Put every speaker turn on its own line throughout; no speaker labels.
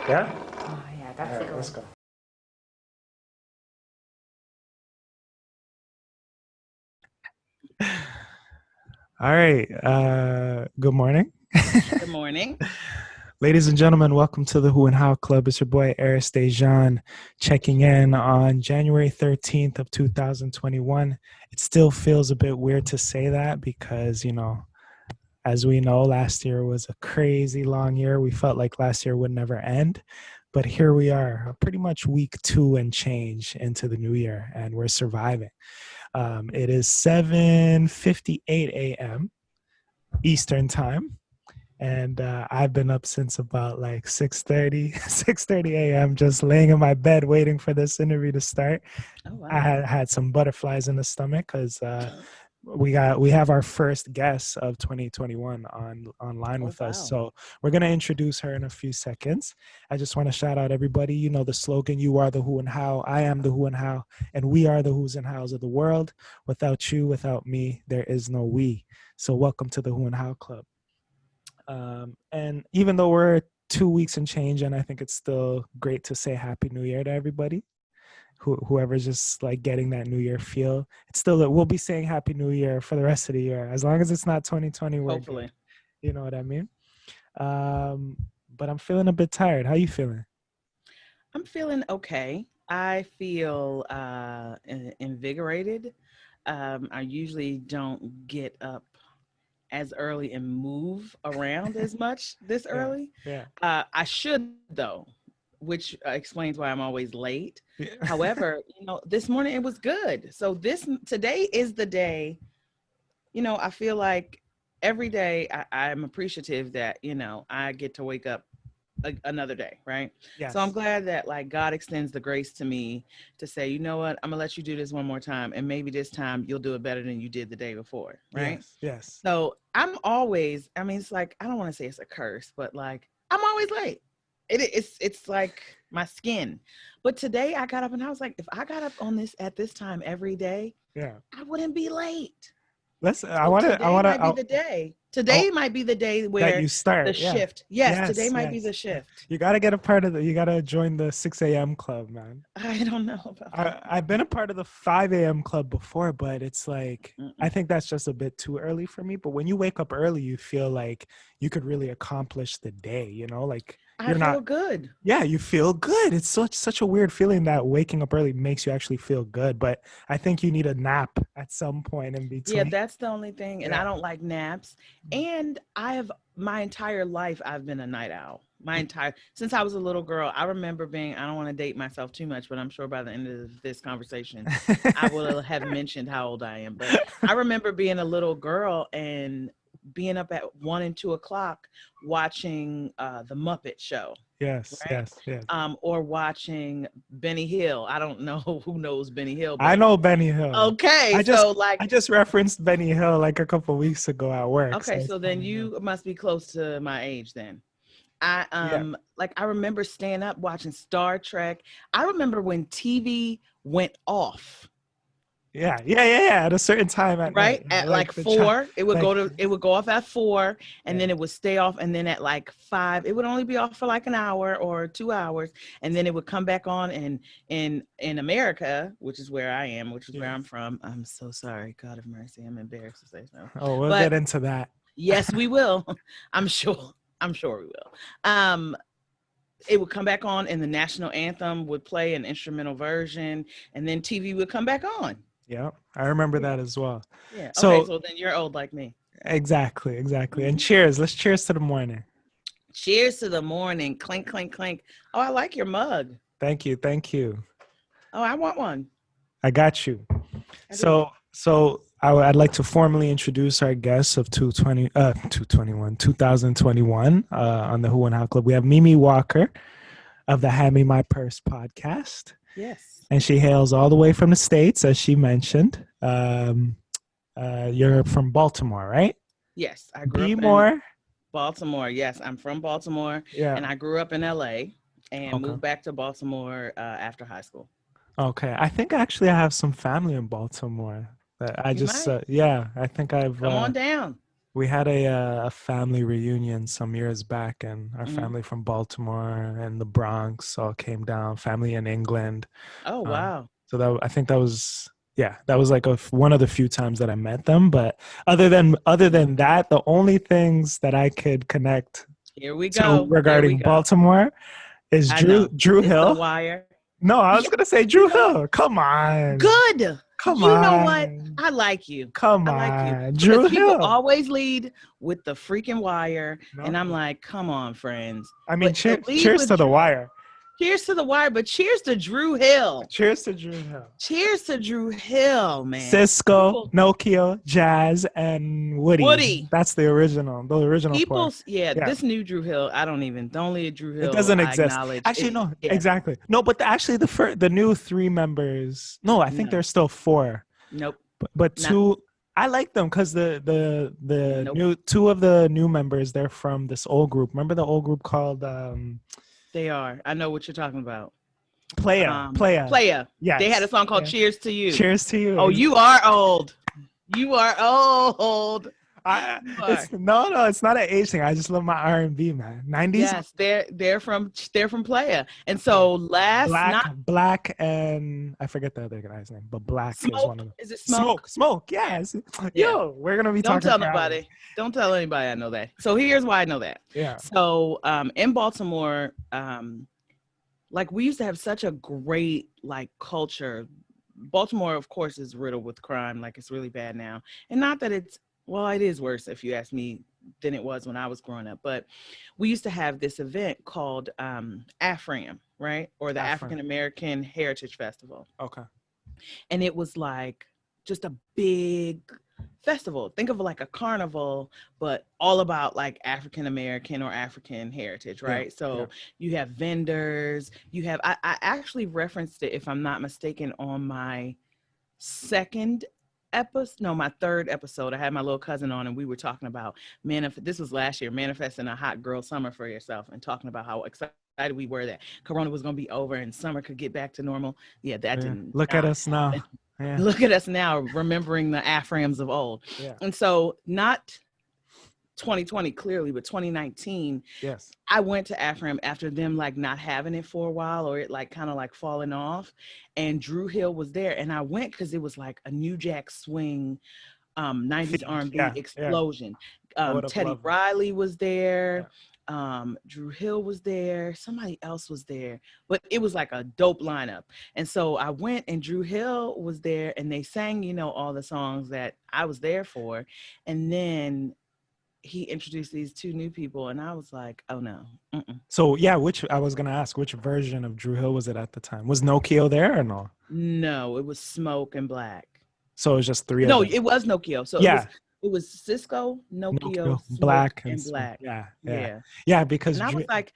Yeah?
Oh yeah, I
All
got to
right,
go.
let's go. All right. Good morning.
Good morning.
Ladies and gentlemen, welcome to the Who and How Club. It's your boy Arys checking in on January 13th of 2021. It still feels a bit weird to say that because, as we know, last year was a crazy long year. We felt like last year would never end. But here we are, pretty much week 2 and change into the new year, and we're surviving. It is 7:58 a.m. Eastern time, and I've been up since about like 6:30 a.m. just laying in my bed waiting for this interview to start.
Oh
I
wow.
had some butterflies in the stomach because we have our first guest of 2021 online
Oh
with us,
wow.
so we're going to introduce her in a few seconds. I just want to shout out everybody. You know the slogan, you are the who and how, I am the who and how, and we are the who's and hows of the world. Without you, without me, there is no we. So welcome to the Who and How Club. And even though we're 2 weeks and change, and I think it's still great to say happy new year to everybody, whoever's just like getting that new year feel. It's still that we'll be saying happy new year for the rest of the year. As long as it's not 2020, we're good.
Hopefully.
You know what I mean? Um, but I'm feeling a bit tired. How you feeling?
I'm feeling okay. I feel invigorated. I usually don't get up as early and move around as much this
Yeah,
early.
yeah,
I should though, which explains why I'm always late.
yeah.
However, this morning it was good. So this today is the day. I feel like every day I'm appreciative that I get to wake up another day, right? So I'm
Yes,
glad that like God extends the grace to me to say, you know what, I'm gonna let you do this one more time, and maybe this time you'll do it better than you did the day before, right?
yes, yes.
So I'm always, I mean, it's like I don't want to say it's a curse, but like I'm always late. It's like my skin. But today I got up and I was like, if I got up on this at this time every day,
Yeah.
I wouldn't be late.
Let's. I
So
want to. I
today
want
might be
to.
the day.
I,
Today might be the day
that
where
you
the
start. Yeah.
shift. Yes, today
Yes,
might be
yes.
the
Yeah.
shift.
You got to get a part of the. You got to join the 6 a.m. club, man.
I don't know about that.
I've been a part of the 5 a.m. club before, but it's like, I
Mm-mm.
think that's just a bit too early for me. But when you wake up early, you feel like you could really accomplish the day, like
I
you're
feel
not,
good.
yeah, you feel good. It's such a weird feeling that waking up early makes you actually feel good. But I think you need a nap at some point in
Yeah,
between.
that's the only thing. And I
Yeah.
don't like naps. And I have my entire life, I've been a night owl. Since I was a little girl, I remember being, I don't want to date myself too much, but I'm sure by the end of this conversation, I will have mentioned how old I am. But I remember being a little girl and being up at 1 and 2 o'clock watching the Muppet Show,
Yes,
right?
yes, yes.
Or watching Benny Hill. I don't know who knows Benny Hill,
I
but
know Benny Hill.
okay.
I just
So
I
like,
just referenced Benny Hill like a couple weeks ago at work, so
okay,
it's
so then
funny. Yeah.
you must be close to my age then. I
Yeah.
like I remember staying up watching Star Trek. I remember when TV went off,
Yeah, yeah, yeah, yeah. At a certain time at night,
right?
yeah,
At like
like the chat,
4, it would
like
go off at 4, and
yeah,
then it would stay off, and then at like 5, it would only be off for like an hour or 2 hours, and then it would come back on. And in America, which is where I am, which is where
yes.
I'm from, I'm so sorry. God have mercy. I'm embarrassed to say so.
Oh, we'll
But
get into that.
yes, we will. I'm sure. I'm sure we will. It would come back on and the national anthem would play an instrumental version, and then TV would come back on.
Yeah, I remember
Yeah.
that as well.
Yeah. Okay.
So
So then you're old like me.
exactly, exactly. And
Hmm.
cheers. Let's cheers to the morning.
Cheers to the morning. Clink, clink, clink. Oh, I like your mug.
Thank you, thank you.
Oh, I want one.
I got you.
I do.
I'd like to formally introduce our guests of 2021 on the Who and How Club. We have Mimi Walker of the Hand Me My Purse podcast,
Yes.
and she hails all the way from the States, as she mentioned. You're from Baltimore, right?
Yes. I grew
Be
up in
more.
Baltimore. Yes. I'm from Baltimore, and
Yeah.
I grew up in LA and
Okay.
moved back to Baltimore after high school.
Okay. I think actually I have some family in Baltimore. I
You
just,
might
yeah, I think I've,
come on down.
We had a family reunion some years back, and our
Mm.
family from Baltimore and the Bronx all came down. Family in England.
Oh,
Um,
wow.
so that I think that was yeah, that was like one of the few times that I met them. But other than that, the only things that I could connect
Here we
to
go. Here we
regarding
go.
Baltimore is
I
Drew
know.
Drew
It's The
Hill.
Wire.
No, I was
Yeah.
gonna say
You
Drew
know what?
Hill. Come on,
Good.
come
You know what?
on,
I like you.
come
I like you
on,
because
Drew
people
Hill.
always lead with The freaking Wire, and I'm
No,
like, come on, friends.
I mean
But to
cheers,
lead
cheers
with
to the Wire.
cheers to The Wire, but cheers to Drew Hill.
Cheers to Drew Hill.
Cheers to Drew Hill, man.
Cisco,
People,
Nokia, Jazz, and Woody.
Woody.
That's the original four.
Yeah,
Yeah,
this new Drew Hill, I don't even. The only Drew
it
Hill
doesn't
I
exist.
acknowledge
Actually,
is
no,
yeah,
exactly. No, but actually, the new three members. No, I think
no,
there's still four,
nope,
but
not
two. I like them because the
nope.
new two of the new members they're from this old group. Remember the old group called
They are. I know what you're talking about.
Playa.
Playa. They had a
Yes.
song called
Yeah.
"Cheers to You."
Cheers to you.
Oh, you are old. You are old. You are.
It's no, it's not an age thing. I just love my R&B, man. 90s.
Yes, they're from Playa, and so last not
Black, and I forget the other guy's name, but Black is one
Smoke.
of them.
Is it Smoke?
Smoke, yes.
Yeah.
Yo, we're gonna be
Don't
talking
tell
for hours.
nobody. Don't tell anybody I know that. So here's why I know that.
Yeah.
So in Baltimore, like we used to have such a great like culture. Baltimore, of course, is riddled with crime. Like it's really bad now. And not that it's well, it is worse if you ask me than it was when I was growing up. But we used to have this event called AFRAM, right? Or the African American Heritage Festival.
Okay.
And it was like just a big festival. Think of it like a carnival, but all about like African American or African heritage, right? So you have vendors, I actually referenced it, if I'm not mistaken, on my my third episode. I had my little cousin on and we were talking about this was last year, manifesting a hot girl summer for yourself, and talking about how excited we were that Corona was going to be over and summer could get back to normal. Yeah, that didn't
look at us now. Yeah.
Look at us now, remembering the AFRAMs of old.
Yeah.
And so not 2020 clearly, but 2019,
yes,
I went to AFRAM after them like not having it for a while, or it like kind of like falling off, and Drew Hill was there, and I went because it was like a New Jack Swing 90s R&B explosion. Teddy Riley was there. Drew Hill was there, somebody else was there, but it was like a dope lineup. And so I went and Drew Hill was there, and they sang, all the songs that I was there for. And then he introduced these two new people, and I was like, oh no. Mm-mm.
So yeah, I was gonna ask, which version of Drew Hill was it at the time? Was Nokia there or no?
No, it was Smoke and Black.
So it was just three
No,
of them.
it was Nokia. So it was Cisco, Nokia,
Black,
and Black.
Yeah. Because
and I was like,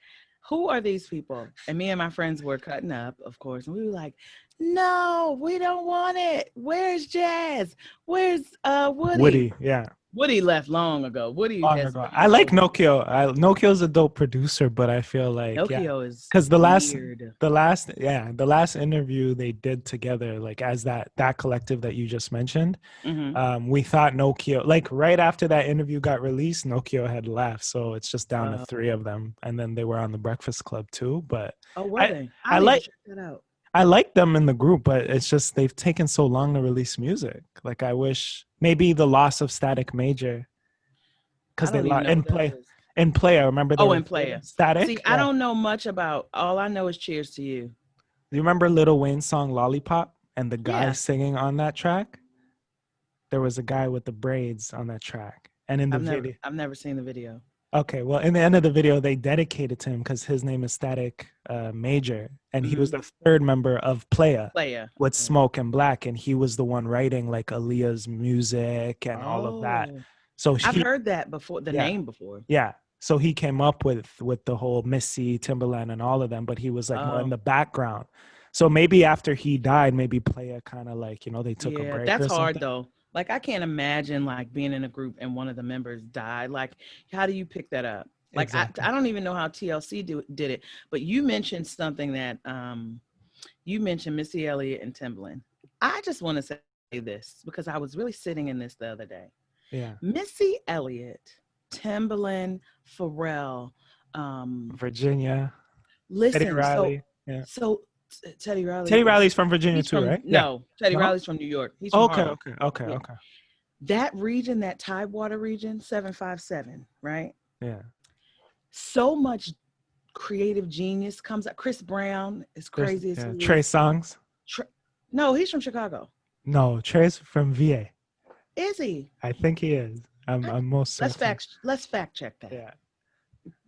who are these people? And me and my friends were cutting up, of course, and we were like, no, we don't want it. Where's Jazz? Where's Woody? Woody left long ago.
I like Nokia. Nokia's a dope producer, but I feel like
Nokia is
because the last interview they did together, like as that collective that you just mentioned, we thought Nokia, like right after that interview got released, Nokia had left, so it's just down to three of them, and then they were on the Breakfast Club too. But
were they?
I like
check that out.
I like them in the group, but it's just they've taken so long to release music. Like I wish maybe the loss of Static Major, because they in play. I remember.
In Play
Static.
See, I don't know much about. All I know is Cheers to You.
Do you remember Lil Wayne's song "Lollipop" and the guy singing on that track? There was a guy with the braids on that track, and in the video,
I've never seen the video.
Okay, well, in the end of the video, they dedicated to him because his name is Static Major, and he was the third member of Playa with Smoke and Black, and he was the one writing like Aaliyah's music and all of that. So
I've heard that before, the name before.
Yeah, so he came up with the whole Missy, Timberland, and all of them, but he was like more in the background. So maybe after he died, maybe Playa kind of like they took a break.
That's hard though. Like, I can't imagine, like, being in a group and one of the members died. Like, how do you pick that up? Like, exactly. I don't even know how TLC did it. But you mentioned something that, you mentioned Missy Elliott and Timbaland. I just want to say this because I was really sitting in this the other day.
Yeah.
Missy Elliott, Timbaland, Pharrell.
Virginia. Teddy
Listen,
Riley. Yeah.
so Teddy Riley
Teddy
is
Riley's from Virginia
he's
too,
from
right? Yeah.
no, Teddy
No?
Riley's from New York. He's from
Okay,
Harlem.
okay, okay,
Yeah.
okay.
That region, that Tidewater region, 757, right?
Yeah.
So much creative genius comes out. Chris Brown, as
There's
crazy as he
Trey
is.
Songs.
No, he's from Chicago.
No, Trey's from VA.
Is he?
I think he is. I'm most certain.
Let's fact check that.
Yeah.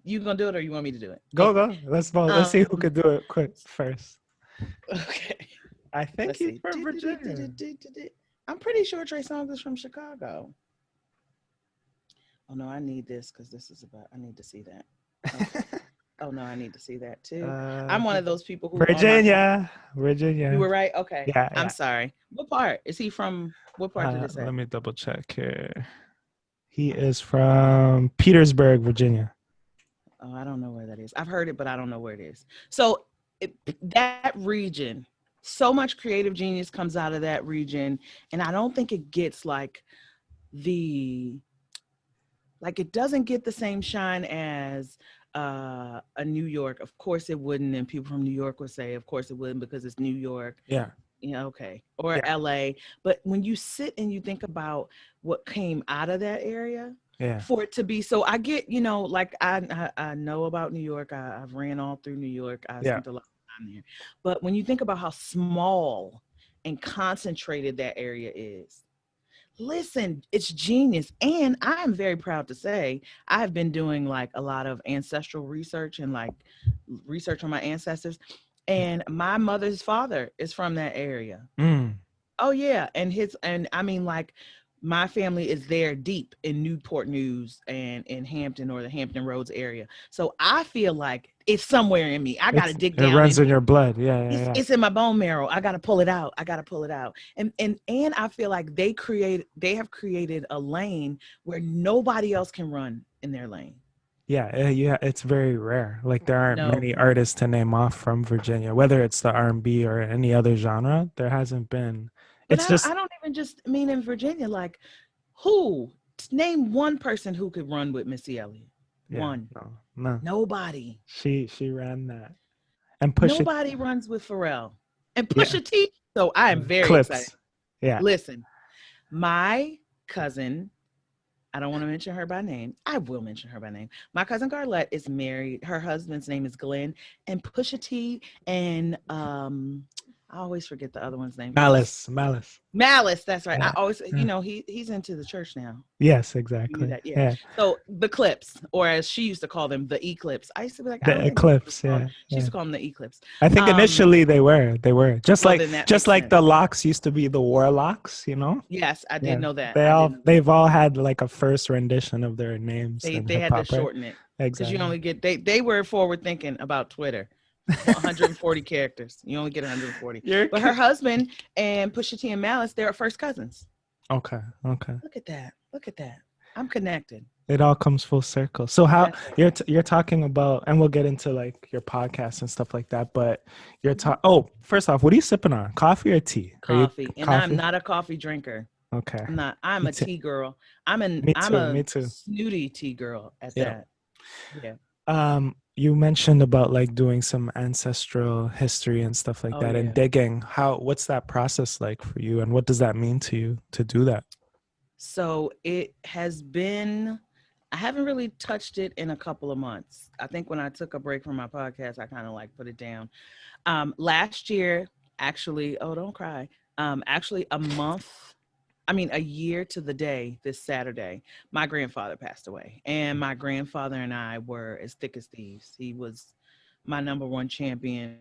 You gonna do it or you want me to do it?
Go. Let's vote. Let's see who
Um,
could do it quick first.
Okay.
I think
Let's
he's
see.
from Virginia.
I'm pretty sure Trey Songz is from Chicago. Oh no, I need this because this is about. I need to see that. Okay. Oh no, I need to see that too. I'm one of those people who
Virginia.
You were right. Okay.
Yeah.
I'm sorry. What part is he from? What part did it say?
Let me double check here. He is from Petersburg, Virginia.
Oh, I don't know where that is. I've heard it, but I don't know where it is. So that region, so much creative genius comes out of that region, and I don't think it gets it doesn't get the same shine as a New York. Of course it wouldn't, and people from New York would say, of course it wouldn't because it's New York.
Yeah.
Okay. Or LA. But when you sit and you think about what came out of that area, for it to be so, I get, like I know about New York. I've ran all through New York. I spent a lot of time there. But when you think about how small and concentrated that area is, listen, it's genius. And I'm very proud to say I've been doing like a lot of ancestral research and like research on my ancestors. And my mother's father is from that area. Oh yeah. And I mean, like, my family is there deep in Newport News and in Hampton or the Hampton Roads area. So I feel like it's somewhere in me. I got to dig down.
It runs in your blood. Yeah.
It's in my bone marrow. I got to pull it out. And I feel like they have created a lane where nobody else can run in their lane.
Yeah, it's very rare. Like there aren't many artists to name off from Virginia, whether it's the R&B or any other genre. There hasn't been.
But I don't even just mean in Virginia. Like, name one person who could run with Missy Elliott. One.
No.
Nobody.
She ran that. And
nobody runs with Pharrell. And Pusha T. So I am very excited.
Yeah.
Listen, my cousin, I don't want to mention her by name. I will mention her by name. My cousin Garlette is married. Her husband's name is Glenn. And Pusha T and I always forget the other one's name.
Malice.
That's right.
Yeah.
I always, he's into the church now.
Yes, exactly.
Yeah. So the Clips, or as she used to call them, the Eclipse. I used to be like,
the Eclipse. Yeah.
She used to call them the Eclipse.
I think initially they were just like the Locks used to be the Warlocks.
Yes, I did know that.
They've all had like a first rendition of their names.
They had to shorten it because you only get they were forward thinking about Twitter. 140 characters. You only get 140. But her husband and Pusha T and Malice, they're first cousins.
Okay.
Look at that. I'm connected.
It all comes full circle. So how you're talking about, and we'll get into like your podcast and stuff like that. But you're first off, what are you sipping on? Coffee or tea?
Coffee. I'm not a coffee drinker.
Okay.
I'm a tea girl. I'm a snooty tea girl at that. Yeah.
You mentioned about like doing some ancestral history and stuff like that and digging. What's that process like for you, and what does that mean to you to do that?
So it has been, I haven't really touched it in a couple of months. I think when I took a break from my podcast, I kind of like put it down. Last year, actually, don't cry. Actually a year to the day, this Saturday, my grandfather passed away. And my grandfather and I were as thick as thieves. He was my number one champion.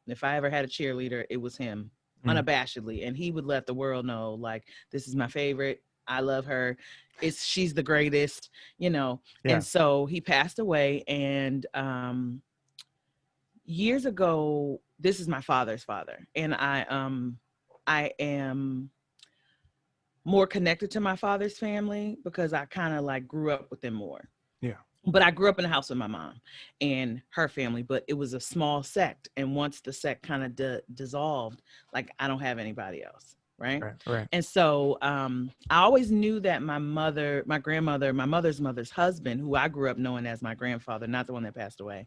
If I ever had a cheerleader, it was him, unabashedly. And he would let the world know, like, this is my favorite. I love her. She's the greatest, Yeah. And so he passed away. And years ago, this is my father's father. And I am more connected to my father's family because I kind of like grew up with them more.
Yeah.
But I grew up in a house with my mom and her family, but it was a small sect. And once the sect kind of dissolved, like I don't have anybody else. right?
Right. Right.
And so I always knew that my grandmother, my mother's husband, who I grew up knowing as my grandfather, not the one that passed away,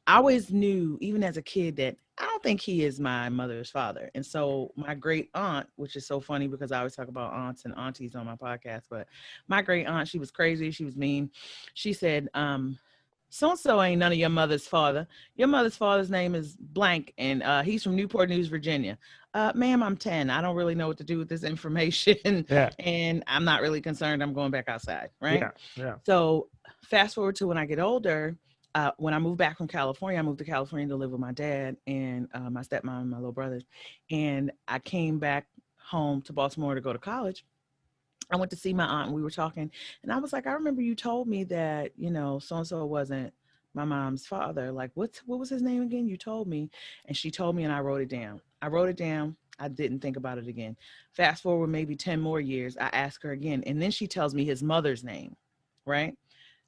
I always knew, even as a kid, that I don't think he is my mother's father. And so my great aunt, which is so funny because I always talk about aunts and aunties on my podcast, but my great aunt, she was crazy. She was mean. She said, so-and-so ain't none of your mother's father. Your mother's father's name is blank, and he's from Newport News, Virginia. Ma'am, I'm 10. I don't really know what to do with this information,
Yeah.
and I'm not really concerned. I'm going back outside, right?
Yeah. Yeah.
So fast forward to when I get older, when I moved back from California, I moved to California to live with my dad and my stepmom and my little brothers. And I came back home to Baltimore to go to college. I went to see my aunt and we were talking. And I was like, I remember you told me that, so-and-so wasn't my mom's father. Like, what was his name again? You told me. And she told me and I wrote it down. I wrote it down. I didn't think about it again. Fast forward maybe 10 more years, I ask her again. And then she tells me his mother's name, right?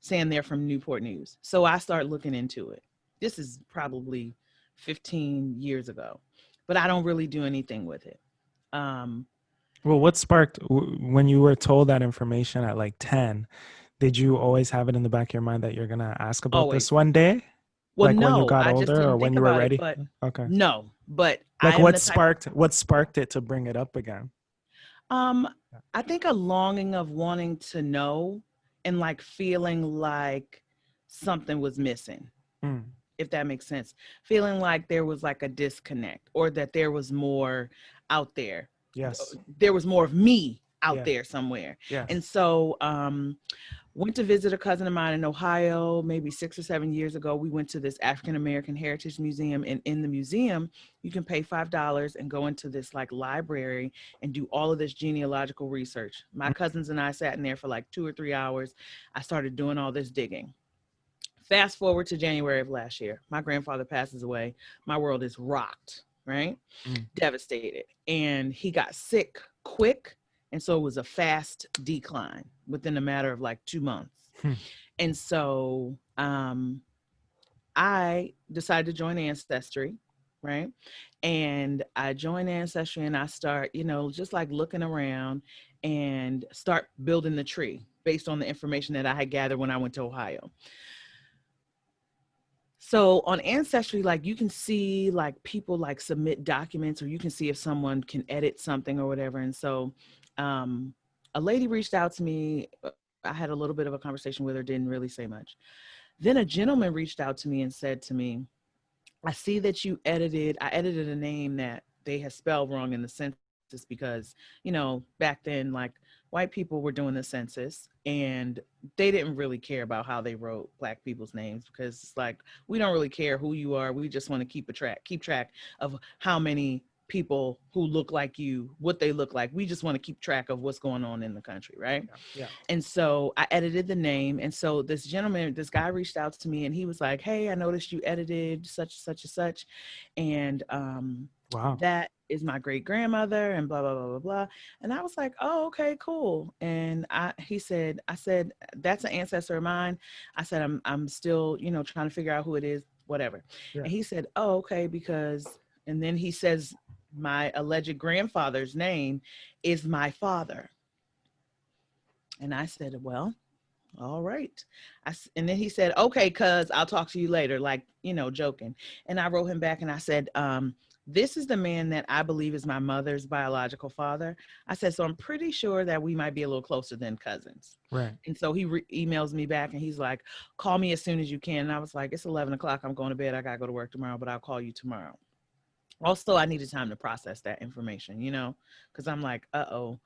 Saying they're from Newport News. So I start looking into it. This is probably 15 years ago, but I don't really do anything with it.
Well, what sparked when you were told that information at like 10? Did you always have it in the back of your mind that you're gonna ask about this
Always.
one day?
Well,
Like when you
no,
got
I just
older or
didn't
when
think
you were
about it,
ready?
but
Okay.
no, but
Like
I am the type of,
what sparked it to bring it up again?
um, I think a longing of wanting to know and like feeling like something was missing,
Mm,
if that makes sense. Feeling like there was like a disconnect or that there was more out there.
yes.
There was more of me out
Yeah.
there somewhere.
Yes.
And so went to visit a cousin of mine in Ohio, maybe 6 or 7 years ago. We went to this African American Heritage Museum, and in the museum, you can pay $5 and go into this like library and do all of this genealogical research. My
Mm,
cousins and I sat in there for like 2 or 3 hours. I started doing all this digging. Fast forward to January of last year, my grandfather passes away. My world is rocked, right?
mm,
Devastated. And he got sick quick. And so it was a fast decline within a matter of like 2 months.
hmm,
And so I decided to join Ancestry, right? And I joined Ancestry and I start, just like looking around and start building the tree based on the information that I had gathered when I went to Ohio. So on Ancestry, like you can see like people like submit documents, or you can see if someone can edit something or whatever. And so a lady reached out to me. I had a little bit of a conversation with her, didn't really say much. Then a gentleman reached out to me and said to me, I see that I edited a name that they had spelled wrong in the census because, back then, like white people were doing the census and they didn't really care about how they wrote Black people's names, because it's like, we don't really care who you are. We just want to keep track of how many people who look like you, what they look like. We just want to keep track of what's going on in the country, right?
yeah. Yeah.
And so I edited the name. And so this guy reached out to me and he was like, hey, I noticed you edited such, such and such. And
Wow.
that is my great grandmother and blah, blah, blah, blah, blah. And I was like, oh, okay, cool. And I said, that's an ancestor of mine. I said, I'm still, trying to figure out who it is, whatever.
Yeah.
And he said, oh, okay, and then he says, my alleged grandfather's name is my father. And I said, well, all right. And then he said, okay, cuz I'll talk to you later, like, joking. And I wrote him back and I said, this is the man that I believe is my mother's biological father. I said, so I'm pretty sure that we might be a little closer than cousins.
Right.
And so he emails me back and he's like, call me as soon as you can. And I was like, it's 11 o'clock. I'm going to bed. I got to go to work tomorrow, but I'll call you tomorrow. Also, I needed time to process that information, because I'm like, uh-oh,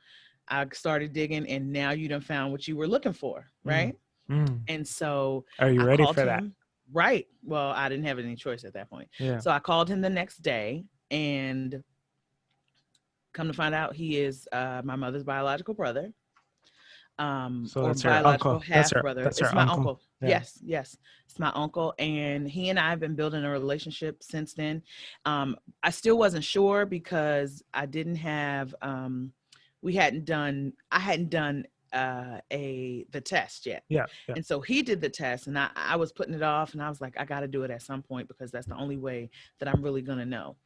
I started digging and now you done found what you were looking for, right?
Mm.
And so
Are you
I
ready
called
for
him. Right. Well, I didn't have any choice at that point.
Yeah.
So I called him the next day and come to find out he is my mother's biological brother.
So
Or
that's her
biological
uncle.
half brother.
That's
It's
her
my
uncle.
uncle.
Yeah.
Yes. It's my uncle. And he and I have been building a relationship since then. I still wasn't sure because I didn't have, I hadn't done the test yet.
Yeah. Yeah.
And so he did the test and I was putting it off and I was like, I got to do it at some point because that's the only way that I'm really going to know.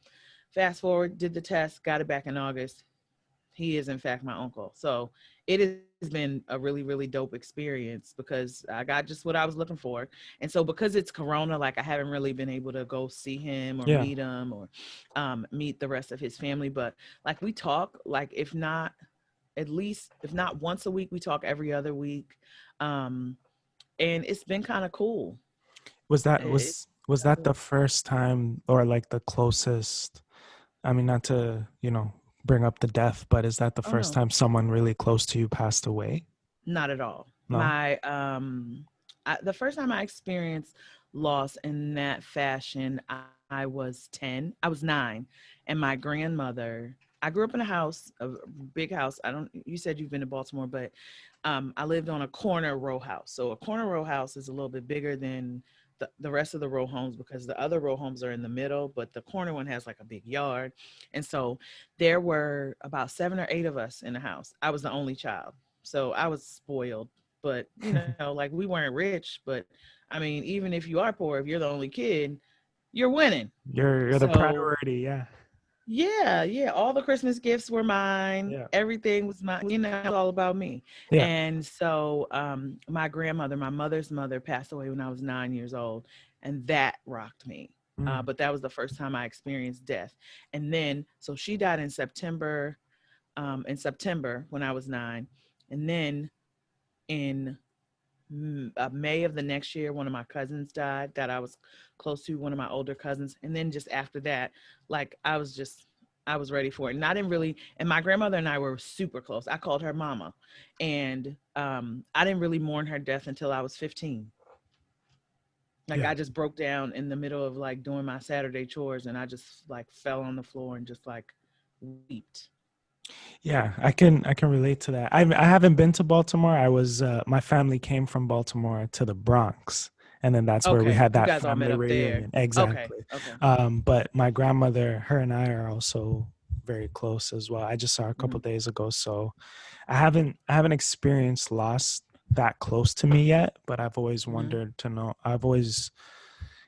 Fast forward, did the test, got it back in August. He is in fact my uncle. So it has been a really, really dope experience because I got just what I was looking for. And so because it's Corona, like I haven't really been able to go see him or
Yeah.
meet him or meet the rest of his family. But like we talk, like if not at least, if not once a week, we talk every other week. Um, and it's been kind of cool.
Was that
It's
was
kind of
that the
cool.
first time or like the closest? I mean, not to, bring up the death, but is that the
Oh
first
no,
time someone really close to you passed away?
not at all.
No?
The first time I experienced loss in that fashion, I was 10. I was 9, and my grandmother. I grew up in a big house. I don't. You said you've been to Baltimore, but I lived on a corner row house. So a corner row house is a little bit bigger than the rest of the row homes because the other row homes are in the middle, but the corner one has like a big yard. And so there were about 7 or 8 of us in the house. I was the only child. So I was spoiled, but like we weren't rich, but I mean, even if you are poor, if you're the only kid, you're winning.
You're the
So
priority, yeah.
yeah, yeah. All the Christmas gifts were mine.
Yeah.
Everything was mine. It was all about me.
Yeah.
And so my grandmother, my mother's mother, passed away when I was 9 years old. And that rocked me.
Mm.
But that was the first time I experienced death. And then, so she died in September when I was 9. And then in May of the next year, one of my cousins died that I was close to, one of my older cousins. And then just after that, like I was ready for it. And I didn't really, and my grandmother and I were super close. I called her mama. And I didn't really mourn her death until I was 15. Like
Yeah.
I just broke down in the middle of like doing my Saturday chores and I just like fell on the floor and just like wept.
Yeah, I can relate to that. I haven't been to Baltimore. I was my family came from Baltimore to the Bronx, and then that's where we
Okay.
had
You
that
guys all met
family
up there.
reunion.
Okay.
Exactly.
Okay.
But my grandmother, her and I are also very close as well. I just saw her a couple
Hmm.
days ago, so I haven't experienced loss that close to me yet, but I've always
Hmm.
wondered to know. I've always,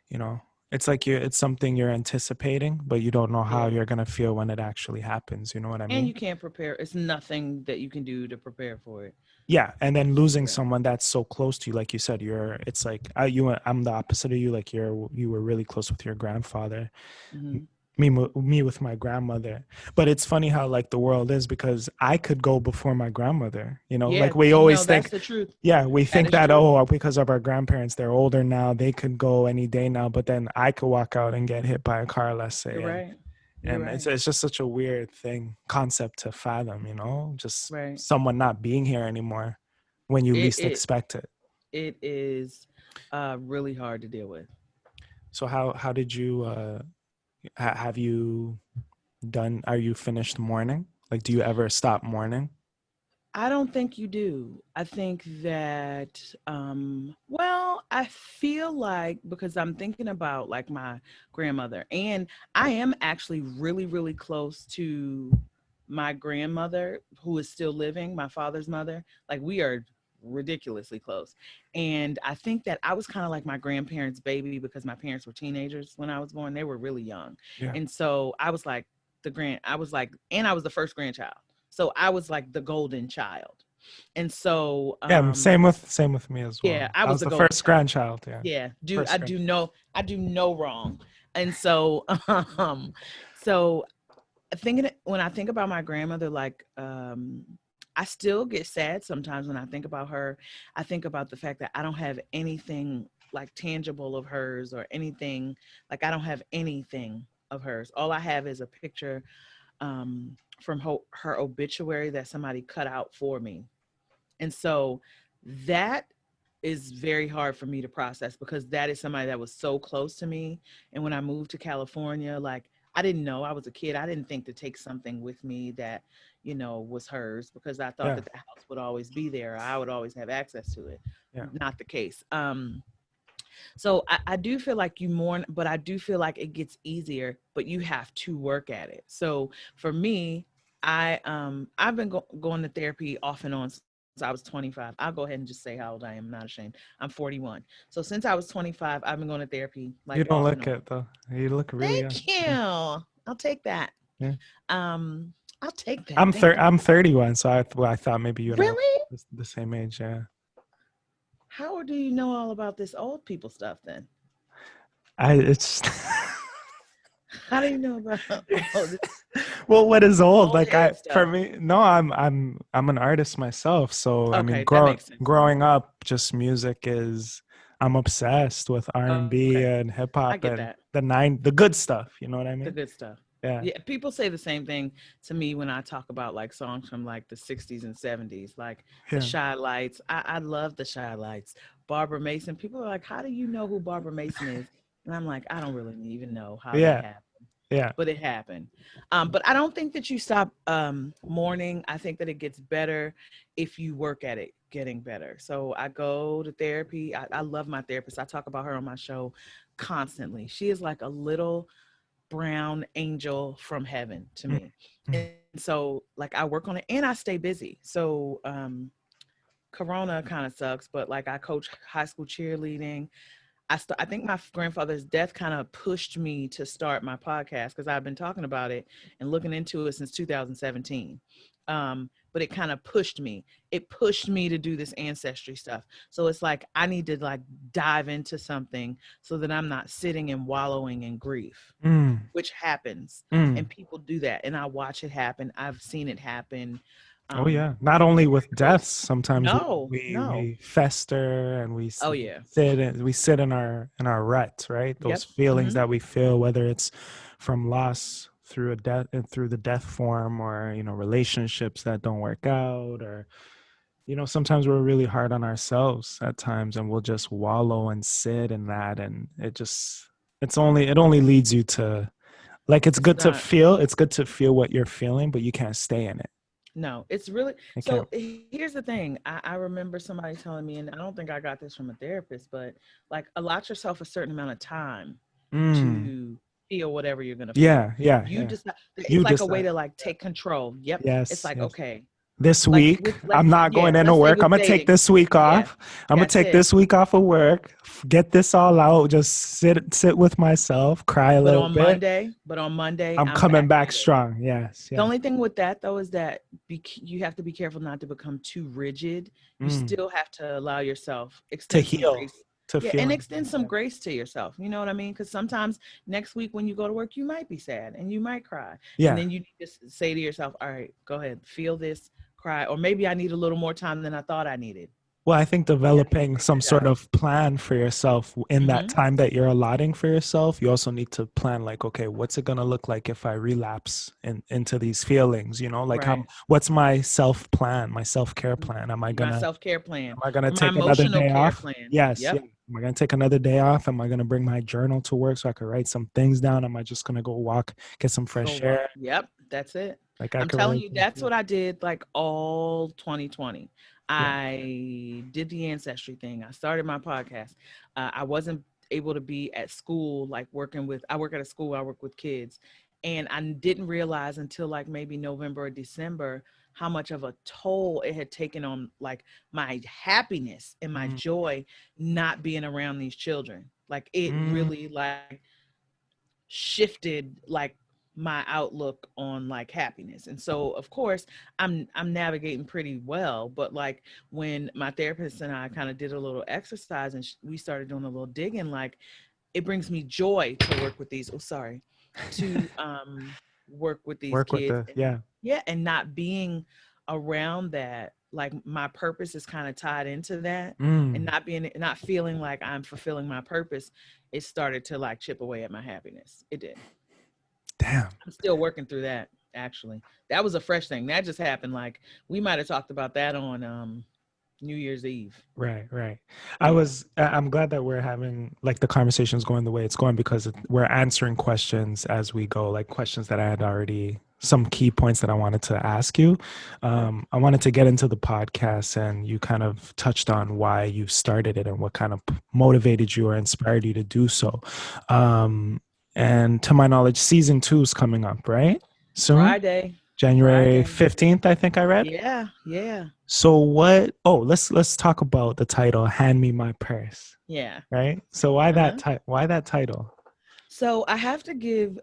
you know, it's like it's something you're anticipating, but you don't know how
Yeah.
you're gonna feel when it actually happens. You know what I
And
mean?
you can't prepare. It's nothing that you can do to prepare for it.
Yeah, and then losing
Yeah.
someone that's so close to you, like you said, it's like I'm the opposite of you. Like you were really close with your grandfather.
Hmm.
Me with my grandmother. But it's funny how like the world is, because I could go before my grandmother. Like
Yeah.
we
No,
always
that's
think,
the truth.
yeah, we
That
think
is
that,
true.
oh, because of our grandparents, they're older now, they could go any day now. But then I could walk out and get hit by a car, let's say,
You're
and
right. You're
and it's
right.
it's just such a weird concept to fathom. Just
Right.
someone not being here anymore when you
It
least
it
expect it.
it is really hard to deal with.
So how did you have you done? Are you finished mourning? Like, do you ever stop mourning?
I don't think you do. I think that, well, I feel like because I'm thinking about like my grandmother, and I am actually really, really close to my grandmother who is still living, my father's mother. Like we are ridiculously close. And I think that I was kind of like my grandparents' baby because my parents were teenagers when I was born. They were really young.
Yeah.
And so and I was the first grandchild. So I was like the golden child. And so
Yeah, same with me as
yeah,
well.
I
I
was
was
the
the
golden
first
child.
grandchild. Yeah,
Yeah,
first grandchild.
I do no wrong. And so so thinking when I think about my grandmother, like I still get sad sometimes when I think about her. I think about the fact that I don't have anything like tangible of hers or anything. Like I don't have anything of hers. All I have is a picture from her obituary that somebody cut out for me. And so that is very hard for me to process because that is somebody that was so close to me. And when I moved to California, like I didn't know, I was a kid. I didn't think to take something with me that, was hers because I thought
Yeah,
that the house would always be there. I would always have access to it.
yeah,
Not the case. So I do feel like you mourn, but I do feel like it gets easier, but you have to work at it. So for me, I've been going to therapy off and on since I was 25. I'll go ahead and just say how old I am. I'm not ashamed. I'm 41. So since I was 25, I've been going to therapy like
you don't
off and
look
on.
it though. You look really young.
Thank you.
Yeah,
I'll take that.
yeah,
Um, I'll take that. Thank you.
I'm 31, so I thought maybe you and I were
Really?
the same age. Yeah.
How do you know all about this old people stuff then?
It's
How do you know about all this
well, what is old?
old
Like
head
for
stuff?
me, no, I'm an artist myself. So I mean,
Okay, that makes sense then.
growing up, just music is I'm obsessed with R&B
Okay,
and hip
I
hop
get
and
that.
the good stuff. You know what I
The
mean?
good stuff.
Yeah,
Yeah, people say the same thing to me when I talk about like songs from like the 60s and 70s, like the
yeah,
Shy Lights. I love the Shy Lights. Barbara Mason. People are like, how do you know who Barbara Mason is? And I'm like, I don't really even know how that
yeah,
happened,
yeah.
but it happened. But I don't think that you stop mourning. I think that it gets better if you work at it getting better. So I go to therapy. I love my therapist. I talk about her on my show constantly. She is like a little brown angel from heaven to
Mm,
me.
mm,
And so like I work on it and I stay busy. So Corona kind of sucks, but like I coach high school cheerleading. I think my grandfather's death kind of pushed me to start my podcast because I've been talking about it and looking into it since 2017. But it kind of pushed me. It pushed me to do this ancestry stuff. So it's like I need to like dive into something so that I'm not sitting and wallowing in grief,
mm,
which happens,
mm.
and people do that, and I watch it happen. I've seen it happen.
Oh
um
yeah. Not only
Very
with deaths,
close.
sometimes
No, no.
we fester and
Oh yeah.
we sit in our rut, right? Those
Yep.
feelings
Hmm.
that we feel, whether it's from loss through a death and through the death form, or relationships that don't work out, or sometimes we're really hard on ourselves at times, and we'll just wallow and sit in that, and it only leads you to, like,
It's not.
it's good to feel what you're feeling, but you can't stay in it.
No, it's really
You
so.
can't.
Here's the thing. I remember somebody telling me, and I don't think I got this from a therapist, but like allot yourself a certain amount of time
Mm.
to feel whatever you're gonna feel.
Yeah, yeah,
You
yeah.
just
You
it's like a way
decide.
to like take control. Yep. It's
Yes,
like
yes.
okay,
This
like
week,
with
I'm not going into
let's say
work. I'm
with
gonna take
dating.
this week
Yeah,
off. I'm gonna
that's
take
it.
this week off of work. Get this all out. Just sit with myself, cry a little bit.
But on Monday,
I'm
I'm
coming
back
back
at it.
strong. Yes,
The
yes.
only thing with that though is that you have to be careful not to become too rigid. You
Mm.
still have to allow yourself
To
extend some
heal,
grace.
to
Yeah, and
feeling.
extend some
Yeah.
grace to yourself. You know what I mean? Because sometimes next week when you go to work, you might be sad and you might cry, and
Yeah.
then you just say to yourself, "All right, go ahead, feel this, cry, or maybe I need a little more time than I thought I needed."
Well, I think
Maybe I need to
developing
figure
some
it
sort
out.
of plan for yourself in that
Mm-hmm.
time that you're allotting for yourself, you also need to plan, like, okay, what's it gonna look like if I relapse into these feelings? Like,
Right.
what's my self plan, my self care plan?
My self care plan
Am I gonna
or my
take another
emotional
day
care
off?
plan.
Yes, yeah.
Yep.
Am I gonna take another day off? Am I gonna bring my journal to work so I can write some things down? Am I just gonna go walk, get some
Go
fresh
walk.
air?
Yep, that's it.
Like I
I'm
could
telling
write
you,
things.
that's
Yeah,
what I did like all 2020.
yeah.
I did the ancestry thing. I started my podcast. I wasn't able to be at school, like I work at a school, I work with kids. And I didn't realize until like maybe November or December how much of a toll it had taken on like my happiness and my
Mm,
joy not being around these children. Like it
mm,
really like shifted like my outlook on like happiness. And so of course I'm navigating pretty well, but like when my therapist and I kind of did a little exercise and we started doing a little digging, like it brings me joy to work with these, oh sorry, to work with these
work with
kids,
the,
and
yeah.
yeah, and not being around that, like my purpose is kind of tied into that, and
Mm,
not feeling like I'm fulfilling my purpose. It started to like chip away at my happiness. It did.
damn.
I'm still working through that. Actually, that was a fresh thing that just happened. Like we might have talked about that on New Year's Eve.
Right, right.
Yeah.
I'm glad that we're having, like, the conversation's going the way it's going, because we're answering questions as we go, like questions that I had already, some key points that I wanted to ask you. I wanted to get into the podcast, and you kind of touched on why you started it and what kind of motivated you or inspired you to do so. And to my knowledge, season 2 is coming up, right? Soon,
Friday.
January
Friday.
15th, I think I read.
Yeah. Yeah.
So what? Oh, let's talk about the title. Hand me my purse.
Yeah.
Right. So why
Uh-huh.
Why that title?
So I have to give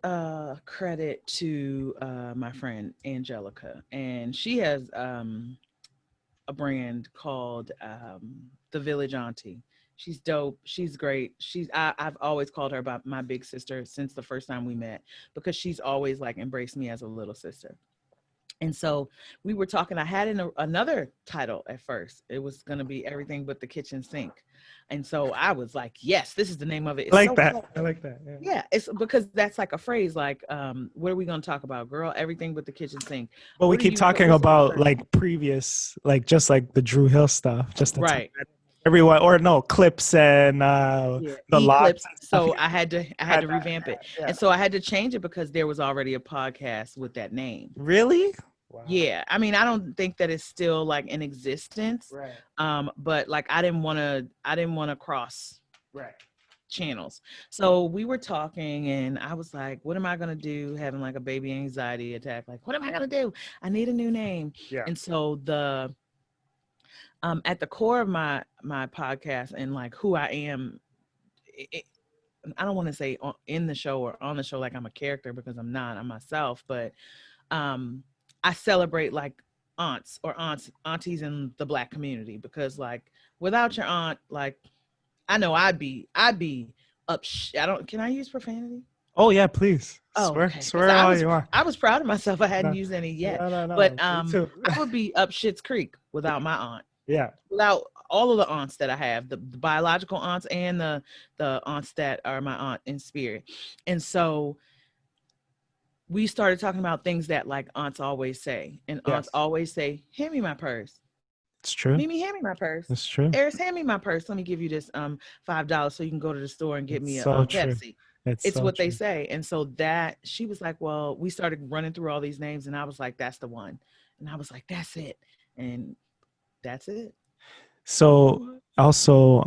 credit to my friend Angelica, and she has a brand called The Village Auntie. She's dope. She's great. I've always called her by my big sister since the first time we met, because she's always like embraced me as a little sister. And so we were talking. I had another title at first. It was going to be Everything But the Kitchen Sink. And so I was like, yes, this is the name of it.
I
It's
like
so
that. I
clever.
like that. Yeah.
Yeah, it's because that's like a phrase like, what are we going to talk about? Girl, everything but the kitchen sink.
But we
What are
keep
you,
talking
what's
about
your,
like previous, like just like the Drew Hill stuff, just to tie
right.
everyone, or no, clips and
Yeah,
the locks
Eclipse.
and stuff.
So
Yeah,
I had
had
to
that.
revamp it.
Yeah.
And so I had to change it because there was already a podcast with that name.
Really? Wow.
Yeah. I mean, I don't think that it's still like in existence.
Right.
But like I didn't want to cross
Right.
channels. So we were talking and I was like, what am I gonna do? Having like a baby anxiety attack. Like, what am I gonna do? I need a new name.
Yeah.
And so the at the core of my podcast and like who I am, it, I don't want to say in the show or on the show like I'm a character, because I'm not. I'm myself. But um, I celebrate like aunties in the Black community, because like without your aunt, like I know I'd be up. I don't. Can I use profanity?
Oh yeah, please
Oh,
swear,
okay. Because
swear all you want.
I was proud of myself. I hadn't
No,
used any yet,
no.
but
Me too.
I would be up Shit's Creek without my aunt,
Yeah.
without all of the aunts that I have, the biological aunts and the aunts that are my aunt in spirit. And so we started talking about things that like aunts always say. And aunts
Yes.
always say, hand me my purse.
It's true.
Mimi, hand me my purse.
It's true.
Arys, hand me my purse. Let me give you this $5 so you can go to the store and get
It's
me a
so true.
Pepsi.
It's
It's
so
what they
true.
say. And so that she was like, well, we started running through all these names and I was like, that's the one. And I was like, that's it. And that's it.
So also,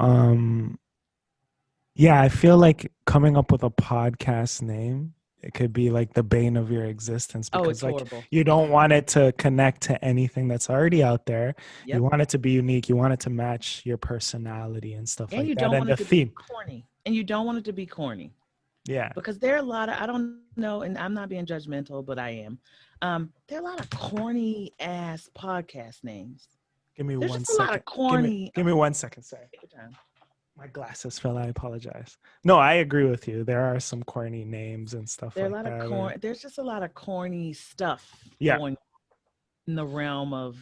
yeah, I feel like coming up with a podcast name, it could be like the bane of your existence,
Oh,
because
it's
like
horrible.
you don't want it to connect to anything that's already out there. You
Yep.
want it to be unique. You want it to match your personality and stuff
And
like
you
that,
don't
and
want
the
it to be
theme.
corny. And you don't want it to be corny.
Yeah.
Because there are a lot of, I don't know, and I'm not being judgmental, but I am. There are a lot of corny ass podcast names.
Give me
There's
one
just a lot
second.
of corny.
Give me 1 second. Sorry.
Take your time.
My glasses fell. I apologize. No, I agree with you. There are some corny names and stuff
There are a
like
lot of
that.
there's just a lot of corny stuff
Yeah.
going in the realm of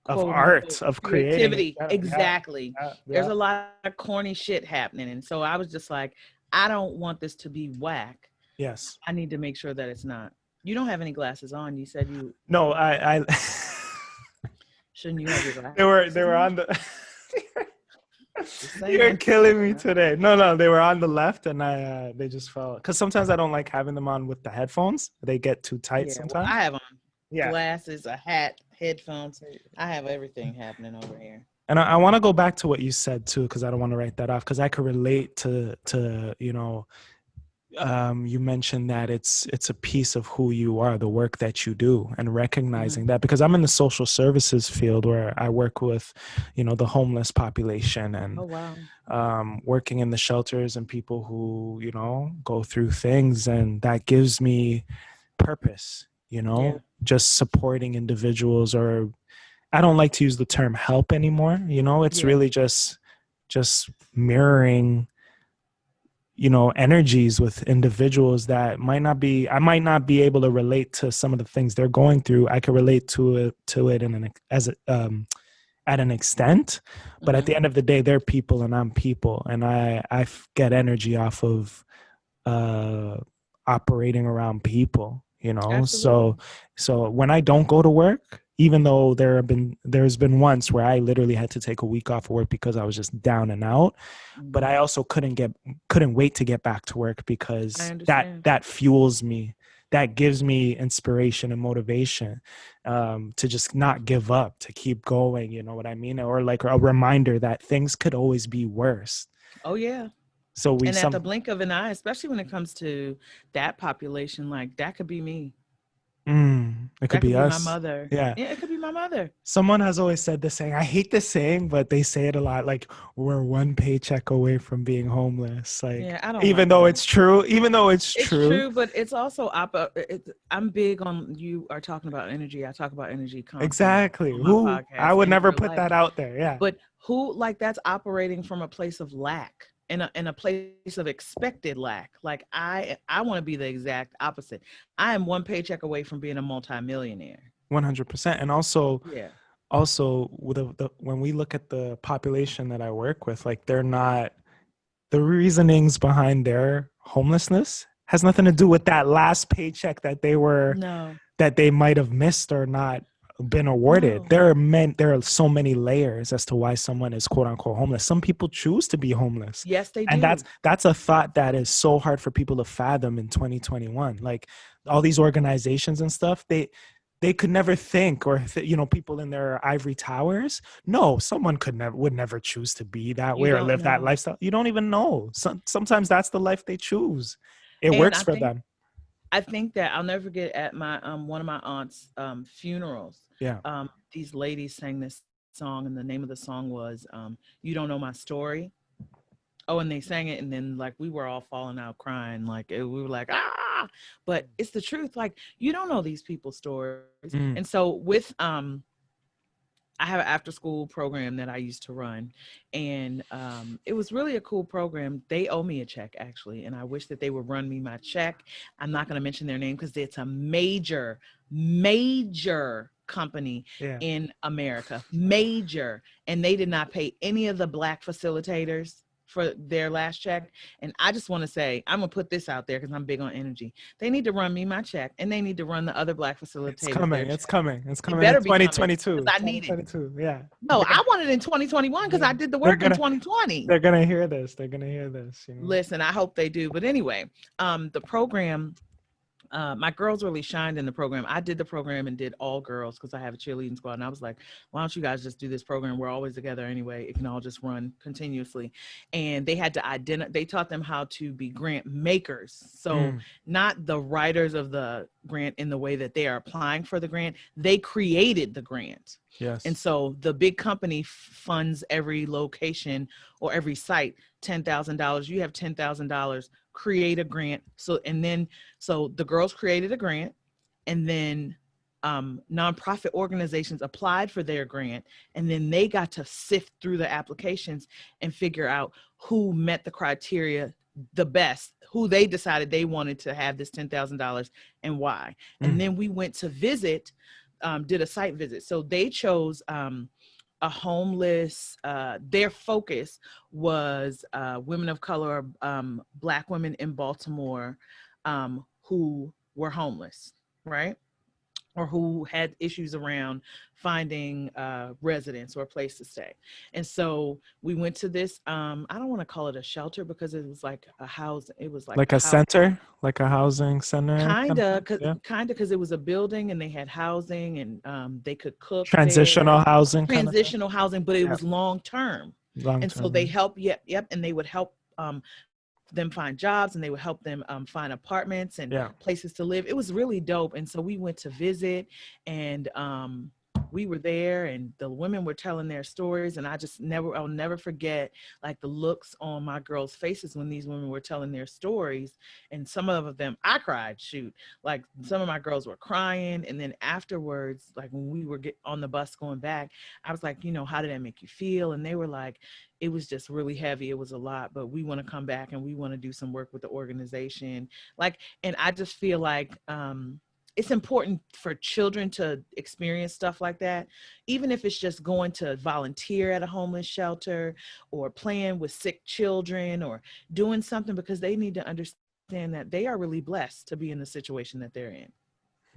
Of
quote
art,
unquote
of creating it.
creativity.
Yeah.
Exactly. There's
Yeah.
a lot of corny shit happening. And so I was just like, I don't want this to be whack.
Yes.
I need to make sure that it's not. You don't have any glasses on. You said you
No, I
shouldn't you have your glasses?
they were on the
Just
You're
saying.
killing me today. No, they were on the left and I they just fell. Because sometimes I don't like having them on with the headphones. They get too tight
Yeah, well,
sometimes.
I have on
Yeah.
glasses, a hat, headphones. I have everything happening over here.
And I want to go back to what you said too, because I don't want to write that off, because I could relate to you mentioned that it's a piece of who you are, the work that you do, and recognizing that, because I'm in the social services field where I work with, the homeless population, and
Oh wow.
working in the shelters and people who, go through things, and that gives me purpose,
Yeah.
just supporting individuals, or I don't like to use the term help anymore. It's
Yeah.
really just mirroring energies with individuals that I might not be able to relate to some of the things they're going through. I can relate to it at an extent, but at the end of the day, they're people and I'm people, and I get energy off of operating around people,
Absolutely.
so when I don't go to work, even though there's been once where I literally had to take a week off of work because I was just down and out, but I also couldn't wait to get back to work,
I
because
understand.
that fuels me, that gives me inspiration and motivation, to just not give up, to keep going, you know what I mean, or like a reminder that things could always be worse.
Oh yeah.
So
And at the blink of an eye, especially when it comes to that population, like that could be me.
It could
That could
be
be my
us.
mother.
Yeah.
Yeah, it could be my mother.
Someone has always said this saying. I hate this saying, but they say it a lot. Like, we're one paycheck away from being homeless. Like,
Yeah, I don't
even
like
though
that.
it's true, even though it's
It's
true.
true, but it's also I'm big on, you are talking about energy. I talk about energy constantly
Exactly.
on my
Who I
podcast
would
and in
never
real
put
life.
that out there. Yeah.
But who, like, that's operating from a place of lack, in a place of expected lack. Like, I want to be the exact opposite. I am one paycheck away from being a multimillionaire.
100%. And also,
Yeah.
with when we look at the population that I work with, like, they're not, the reasonings behind their homelessness has nothing to do with that last paycheck
No.
that they might have missed or not been awarded.
No.
There are so many layers as to why someone is quote unquote homeless. Some people choose to be homeless.
Yes, they
And
do.
that's a thought that is so hard for people to fathom in 2021. Like, all these organizations and stuff, they could never think, or people in their ivory towers. No, someone would never choose to be that
You
way or
don't
live that
know.
lifestyle. You don't even know. Sometimes that's the life they choose. It
And
works for them.
I think that I'll never forget, at my one of my aunt's funerals.
Yeah.
These ladies sang this song, and the name of the song was "You Don't Know My Story." Oh, and they sang it, and then, like, we were all falling out crying, like, we were like, ah. But it's the truth. Like, you don't know these people's stories.
Mm.
And so with I have an after school program that I used to run, and it was really a cool program. They owe me a check, actually, and I wish that they would run me my check. I'm not going to mention their name because it's a major, major company
Yeah.
in America, major, and they did not pay any of the Black facilitators for their last check. And I just want to say, I'm gonna put this out there because I'm big on energy. They need to run me my check, and they need to run the other Black
It's
facilitators their
coming. It's
check.
coming. It's
It
coming in
better be coming
2022.
because I need it.
2022. Yeah.
No, I want it in 2021 because I did the
They're
work in
gonna
2020.
they're gonna hear this. They're gonna hear this.
Listen, I hope they do. But anyway, the program, my girls really shined in the program. I did the program and did all girls because I have a cheerleading squad. And I was like, why don't you guys just do this program? We're always together anyway. It can all just run continuously. And they had to they taught them how to be grant makers. So not the writers of the grant in the way that they are applying for the grant. They created the grant.
Yes.
And so the big company funds every location or every site $10,000. You have $10,000, create a grant. So the girls created a grant, and then nonprofit organizations applied for their grant, and then they got to sift through the applications and figure out who met the criteria the best, who they decided they wanted to have this $10,000 and why. And then we went to visit, did a site visit. So they chose a homeless, their focus was women of color, Black women in Baltimore who were homeless, right? Or who had issues around finding residence or a place to stay. And so we went to this, I don't want to call it a shelter because it was like a house. It was like
a center, like a housing center.
Kinda, because it was a building and they had housing and they could cook
Transitional
there.
housing.
Transitional housing, but it was long term.
Long
And so
term.
they help, yep, and they would help them find jobs, and they would help them find apartments and places to live. It was really dope. And so we went to visit, and we were there, and the women were telling their stories, and I'll never forget, like, the looks on my girls' faces when these women were telling their stories. And some of them, I cried, like some of my girls were crying. And then afterwards, like when we were on the bus going back, I was like, how did that make you feel? And they were like, it was just really heavy. It was a lot, but we want to come back and we want to do some work with the organization. And I just feel like it's important for children to experience stuff like that, even if it's just going to volunteer at a homeless shelter or playing with sick children or doing something, because they need to understand that they are really blessed to be in the situation that they're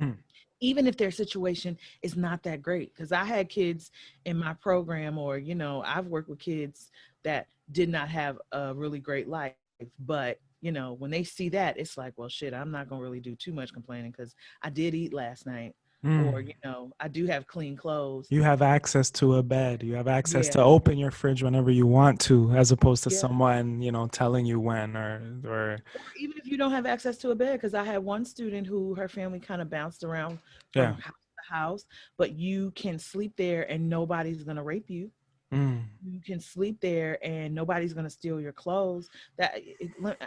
in. Even if their situation is not that great. Because I had kids in my program, or, I've worked with kids that did not have a really great life, but when they see that, it's like, well, shit, I'm not going to really do too much complaining because I did eat last night. or,
Mm.
I do have clean clothes.
You have access to a bed. You have access to
Yeah.
open your fridge whenever you want to, as opposed to
Yeah.
someone, telling you when or
Or even if you don't have access to a bed, because I had one student who her family kind of bounced around
yeah.
from house to house, but you can sleep there and nobody's going to rape you.
Mm.
You can sleep there and nobody's going to steal your clothes.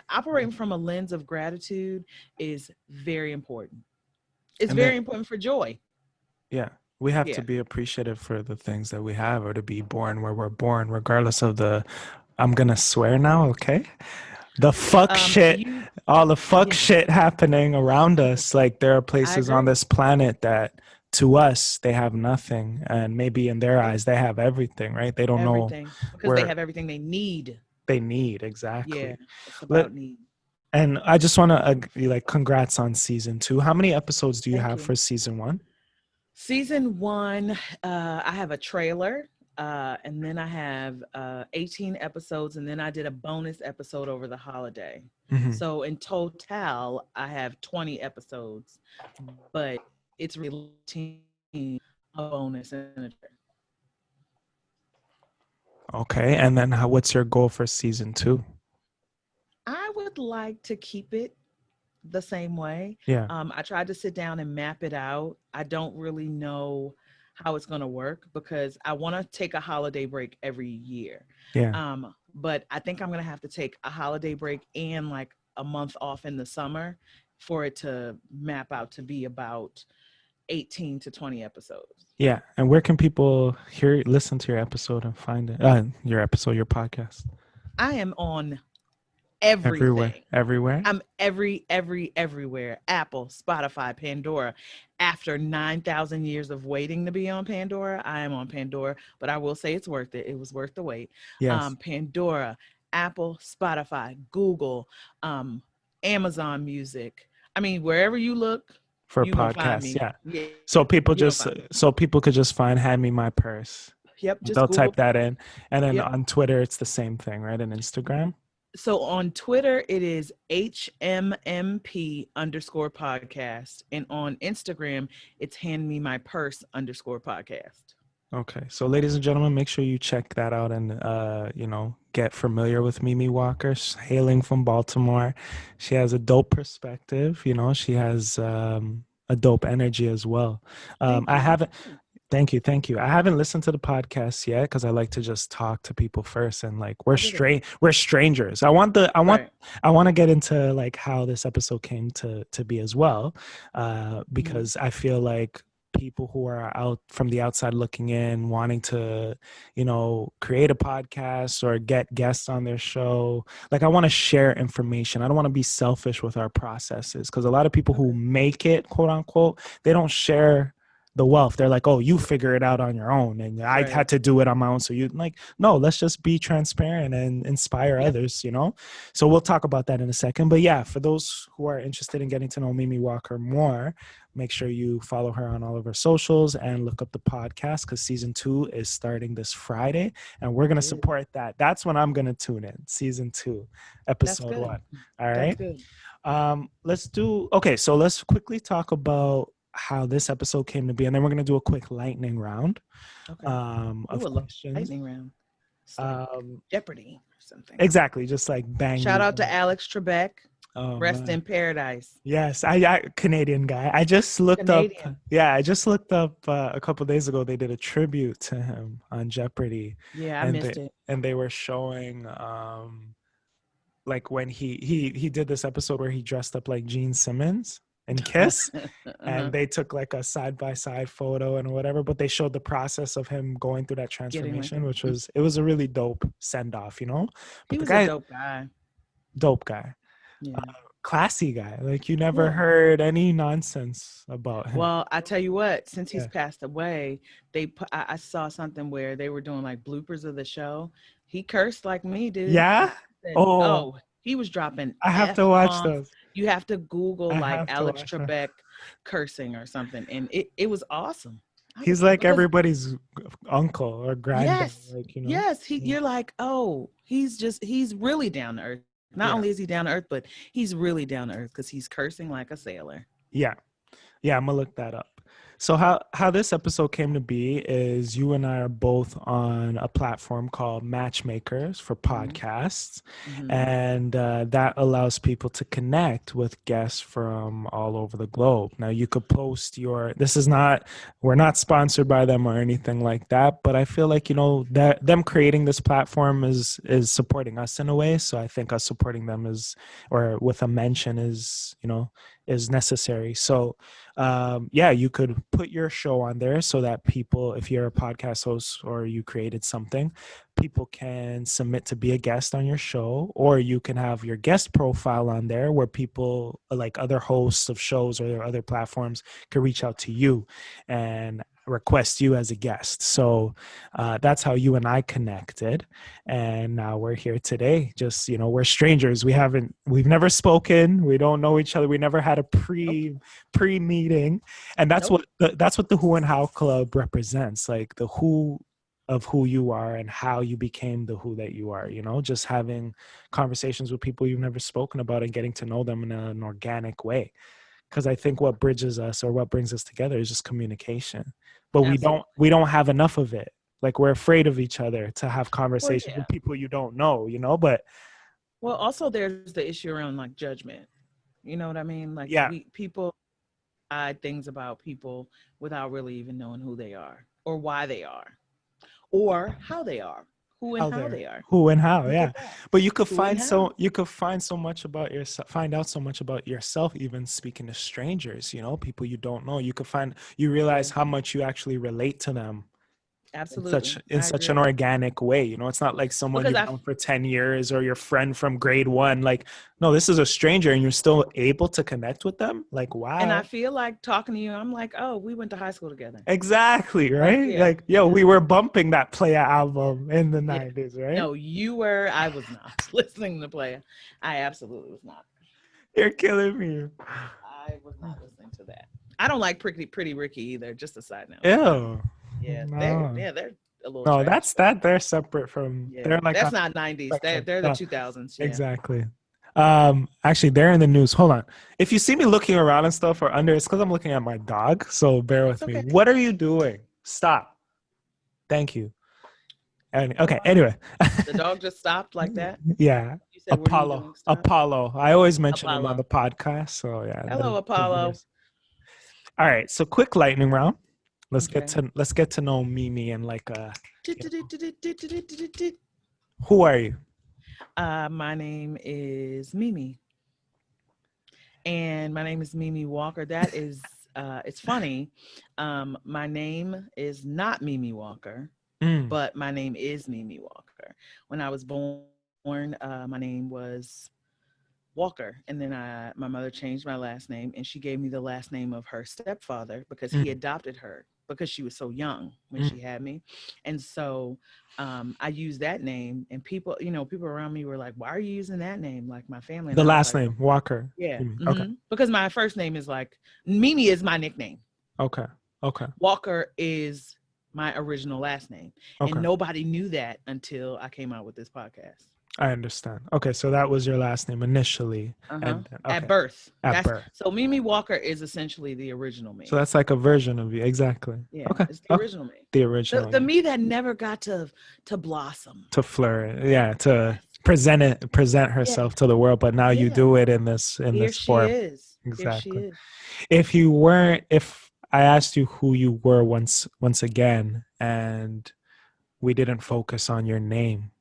Operating from a lens of gratitude is very important. It's
And
very
then
important for joy.
yeah, we have to
Yeah.
be appreciative for the things that we have or to be born where we're born, regardless of the I'm gonna swear now, okay? The fuck shit,
You,
all the fuck
yeah,
shit happening around us. Like there are
I
places on
agree.
this planet that to us they have nothing, and maybe in their
Yep.
eyes they have everything, right? They don't know
Everything because they
where
have everything they need.
they need
Yeah.
exactly.
It's
Let
about need.
and I just want to be like, congrats on season 2. How many episodes do you
Thank
have
you.
for season 1?
Season one, I have a trailer, and then I have 18 episodes, and then I did a bonus episode over the holiday.
Hmm.
So in total, I have 20 episodes, but it's really 18, a bonus and a trailer.
Okay, and then what's your goal for season 2?
I would like to keep it the same way.
Yeah,
I tried to sit down and map it out. I don't really know how it's going to work because I want to take a holiday break every year.
yeah,
But I think I'm going to have to take a holiday break and like a month off in the summer for it to map out to be about 18 to 20 episodes.
yeah. And where can people listen to your episode and find it? Your podcast.
I am on
Everywhere,
everything.
everywhere.
I'm everywhere. Apple, Spotify, Pandora. After 9,000 years of waiting to be on Pandora, I am on Pandora, but I will say it's worth it. It was worth the wait.
Yes,
Pandora, Apple, Spotify, Google, um, Amazon Music. I mean, wherever you look,
for
you gonna find
podcasts.
me.
Yeah.
Yeah,
So
you
people
gonna
just
find me.
so people could just find "Hand Me My Purse."
Yep, just
They'll
Google.
type that in, and then
Yep.
on Twitter it's the same thing, right? And Instagram.
So on Twitter, it is HMMP underscore podcast. And on Instagram, it's hand me my purse underscore podcast.
Okay, so ladies and gentlemen, make sure you check that out and get familiar with Mimi Walker. She's hailing from Baltimore. She has a dope perspective. She has a dope energy as well.
Thank
I
you.
haven't. Thank you, thank you. I haven't listened to the podcast yet because I like to just talk to people first, and like
I get it.
we're strangers. I want
Right.
I want to get into like how this episode came to be as well,
Mhm.
because I feel like people who are out from the outside looking in wanting to create a podcast or get guests on their show, like I want to share information. I don't want to be selfish with our processes because a lot of people who
Okay.
make it, quote unquote, they don't share the wealth. They're like, oh, you figure it out on your own and I
Right.
had to do it on my own. So you like, no, let's just be transparent and inspire
Yep.
others. So we'll talk about that in a second. But yeah, for those who are interested in getting to know Mimi Walker more, make sure you follow her on all of her socials and look up the podcast because season 2 is starting this Friday and we're going to
It is.
support that. That's when I'm going to tune in. Season 2,
That's
episode
good.
1. All
That's
right.
good.
So let's quickly talk about how this episode came to be, and then we're going to do a quick lightning round
Okay. Ooh,
of
a
questions.
lightning round. It's like
Um,
Jeopardy or something.
exactly, just like bang
Shout
these
out to
in.
Alex Trebek.
Oh
Rest
man,
in paradise.
yes, I Canadian guy. I just looked up.
Canadian.
Yeah, I just looked up a couple days ago. They did a tribute to him on Jeopardy,
Yeah, I
and
missed it.
they were showing like when he did this episode where he dressed up like Gene Simmons and Kiss,
Uh-huh.
and they took like a side by side photo and whatever, but they showed the process of him going through that
Getting like
transformation,
that.
which was, it was a really dope send off.
He
But the
was a
guy,
dope guy.
dope guy,
Yeah.
classy guy. Like you never
Yeah.
heard any nonsense about him.
Well, I tell you what, since he's
Yeah.
passed away, I saw something where they were doing like bloopers of the show. He cursed like me, dude.
Yeah.
Said,
Oh,
oh, he was dropping
I have to
F
watch
bombs.
those.
You have to Google
I
like
have to
Alex
watch them.
Trebek cursing or something. And it was awesome.
He's like
Because
everybody's uncle or granddad.
yes,
Like.
yes,
Yeah.
you're like, oh, he's really down to earth. Not
Yeah.
only is he down to earth, but he's really down to earth because he's cursing like a sailor.
Yeah. Yeah. I'm gonna look that up. So how this episode came to be is you and I are both on a platform called Matchmakers for
Hmm.
podcasts,
Hmm.
and that allows people to connect with guests from all over the globe. Now you could post your. This is not. We're not sponsored by them or anything like that, but I feel like that them creating this platform is supporting us in a way. So I think us supporting them is, or with a mention is necessary. So yeah, you could put your show on there so that people, if you're a podcast host or you created something, people can submit to be a guest on your show, or you can have your guest profile on there where people like other hosts of shows or other platforms can reach out to you and request you as a guest. So that's how you and I connected, and now we're here today. Just we're strangers. We've never spoken. We don't know each other. We never had a
Nope.
pre-meeting, and that's
Nope.
what the Who and How Club represents, like the who of who you are and how you became the who that you are, just having conversations with people you've never spoken about and getting to know them in an organic way. Because I think what bridges us or what brings us together is just communication, but we don't
Absolutely.
we don't have enough of it. Like, we're afraid of each other to have
Well,
conversations
yeah.
with people you don't know, but
Well, also there's the issue around like judgment. You know what I mean? Like
yeah,
we people hide things about people without really even knowing who they are or why they are or how they are, who and
how
how
there,
they are.
who and how,
Look
yeah.
at that.
But you could
Who and
find
how.
so much about yourself, find out so much about yourself, even speaking to strangers, people you don't know. You
Yeah,
realize how much you actually relate to them in such
absolutely.
in
I
such
agree.
an organic way. It's not like someone
Because
you've
I
known for 10 years or your friend from grade 1. Like, no, this is a stranger and you're still able to connect with them. Like,
and I
wow.
feel like talking to you, I'm like, oh, we went to high school together.
Exactly,
Like,
right?
yeah,
Like, yo,
yeah,
we were bumping that Playa album in the
yeah.
90s, right?
No, you were. I was not listening to Playa. I absolutely was not.
You're killing me.
I was not listening to that. I don't like Pretty Ricky either. Just a side note.
Ew.
Yeah,
No.
they're a little
No,
trash.
that's that. They're separate from.
Yeah,
They're like
that's
on
not
the
'90s.
spectrum.
They're the
No,
2000s. Yeah,
exactly. Actually, they're in the news. Hold on. If you see me looking around and stuff or under, it's because I'm looking at my dog. So bear
it's
with me.
okay.
What are you doing? Stop. Thank you. And
Oh
okay.
wow,
Anyway,
the dog just stopped like that.
yeah.
You said, "What are you
Apollo.
doing?" Stop.
Apollo. I always mention him on
Apollo.
the podcast. So yeah,
Hello,
the
Apollo.
viewers. All right. So quick lightning round.
Okay.
Let's get to know Mimi and like you know, who are you?
My name is Mimi, and my name is Mimi Walker. That is, it's funny. My name is not Mimi Walker,
Mm,
but my name is Mimi Walker. When I was born, my name was Walker, and then my mother changed my last name, and she gave me the last name of her stepfather because he
mm,
adopted her because she was so young when
mm.
she had me, and so I used that name, and people around me were like, "Why are you using that name?" Like my family, and
The
I was
last
like,
name Walker.
"Yeah,
You mean? Okay.
because my first name is like Mimi is my nickname.
Okay. Okay.
Walker is my original last name, and
Okay.
nobody knew that until I came out with this podcast."
I understand. Okay, so that was your last name initially,
Uh-huh.
and
At
okay,
birth.
at
That's
birth.
so Mimi Walker is essentially the original
So
me.
that's like a version of you, exactly.
Yeah,
Okay.
it's the
Okay.
original me.
The
The
original
the
you
me that never got to blossom.
to flirt, yeah, to
Yes.
present
Yeah.
herself to the world, but now you
Yeah.
do it in
Here
this
she
form.
is. Here she
Exactly.
is.
If I asked you who you were once again, and we didn't focus on your name,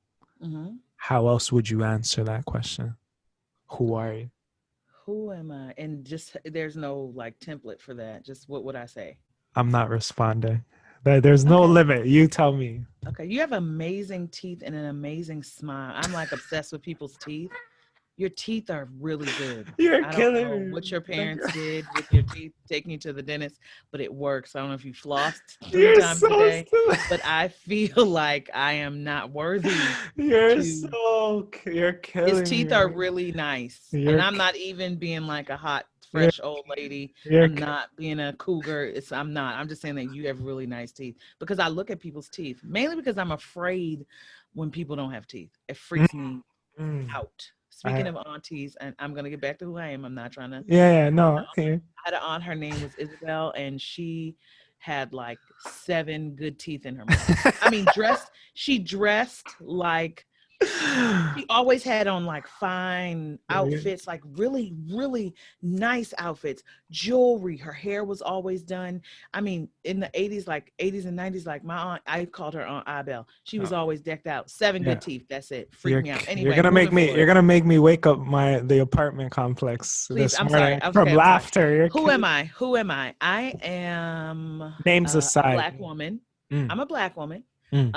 Hmm.
how else would you answer that question? Who are you?
Who am I? And just there's no like template for that. Just what would I say?
I'm not responding. There's no
Okay.
limit. You tell me.
Okay. You have amazing teeth and an amazing smile. I'm like obsessed with people's teeth. Your teeth are really good.
You're
I don't
killing
know
me.
what your
Like,
parents did with your teeth, taking you to the dentist, but it works. I don't know if you flossed three
you're
times a
so
day,
stupid.
but I feel like I am not worthy to.
You're
His
killing
teeth are
me.
really nice. And
You're
I'm not even being like a hot,
you're
fresh old lady.
you're
I'm not being a cougar. I'm not. I'm just saying that you have really nice teeth because I look at people's teeth, mainly because I'm afraid when people don't have teeth. It
mm,
freaks me
mm.
out. Speaking of aunties, and I'm gonna get back to who I am. I'm not trying to.
Yeah, no. Yeah.
I had an aunt. Her name was Isabel, and she had like 7 good teeth in her mouth. I mean, dressed. She dressed like she always had on like fine outfits, like really, really nice outfits, jewelry. Her hair was always done. I mean, in the 80s, like 80s and 90s, like my aunt, I called her Aunt Abel. She was
Oh,
always decked out. 7
yeah.
good teeth. That's it. Freaked me out.
You're
Anyway,
gonna make
moving
me
forward.
wake up the apartment complex
Please,
this
I'm sorry.
morning from
Okay, I'm sorry.
laughter. You're
Who am
kidding.
I? Who am I? I am
Names
a
aside.
black woman.
Mm,
I'm a black woman.
mm.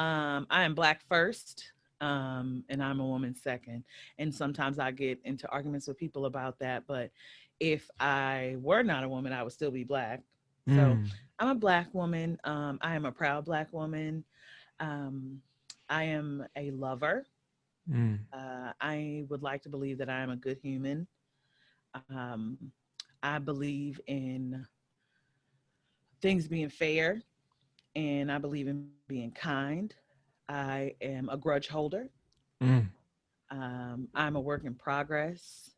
I am black first, and I'm a woman second. And sometimes I get into arguments with people about that. But if I were not a woman, I would still be black. So
Mm,
I'm a black woman. I am a proud black woman. Um, I am a lover.
mm,
I would like to believe that I am a good human. Um, I believe in things being fair, and I believe in being kind. I am a grudge holder.
mm.
I'm a work in progress.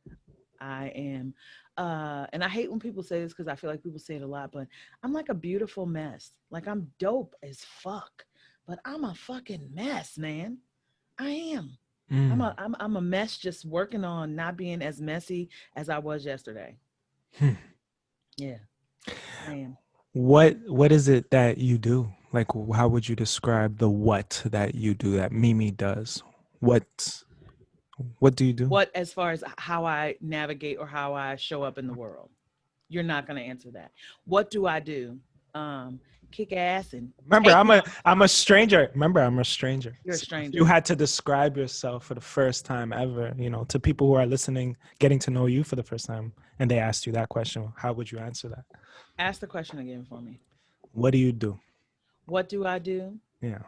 I am, and I hate when people say this because I feel like people say it a lot, but I'm like a beautiful mess. Like I'm dope as fuck, but I'm a fucking mess, man. I am.
Mm.
I'm a mess just working on not being as messy as I was yesterday.
Hmm.
Yeah, I am.
What is it that you do? Like, how would you describe the what that you do that MeMe does? What what do you do?
What, as far as how I navigate or how I show up in the world? You're not going to answer that. What do I do? Kick ass and
Remember,
take no.
I'm a stranger. Remember, I'm a stranger.
You're a
So if you
stranger.
had to describe yourself for the first time ever, to people who are listening, getting to know you for the first time, and they asked you that question, how would you answer that?
Ask the question again for me.
What do you do?
What do I do?
Yeah.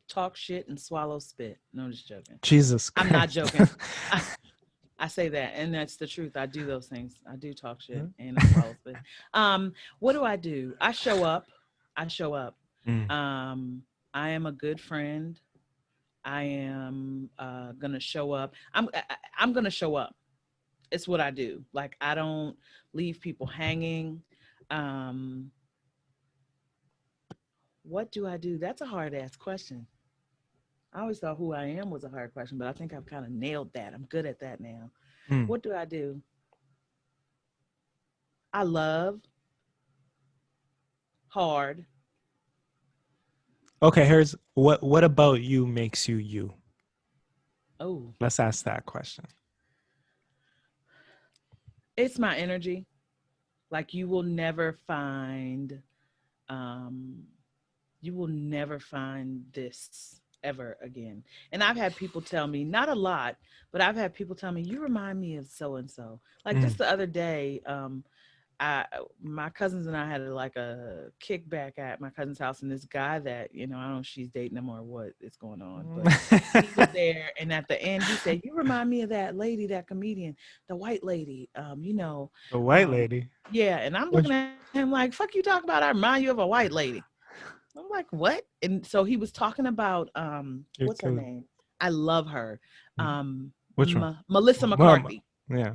Talk shit and swallow spit. No, I'm just joking.
Jesus
I'm not
Christ.
joking. I say that, and that's the truth. I do those things. I do talk shit and I swallow spit. What do I do? I show up. I show up.
Mm,
I am a good friend. I am gonna show up. I'm gonna show up. It's what I do. Like I don't leave people hanging. Um, what do I do? That's a hard ass question. I always thought who I am was a hard question, but I think I've kind of nailed that. I'm good at that now.
mm.
What do I do? I love hard.
Okay, here's what about you makes you you?
Oh,
Let's ask that question.
it's my energy. Like um, you will never find this ever again. And I've had people tell me, not a lot, but I've had people tell me, you remind me of so and so. Like
Mm,
just the other day, I my cousins and I had like a kickback at my cousin's house, and this guy that I don't know if she's dating him or what is going on, but he was there, and at the end he said, "You remind me of that lady, that comedian, the white lady."
the white lady.
Yeah, and I'm
Which
looking at him like, "Fuck you talk about? I remind you of a white lady." I'm like, "What?" And so he was talking about
you're
what's her
killing.
name? I love her,
Which one?
Melissa
Mom.
McCarthy.
Yeah.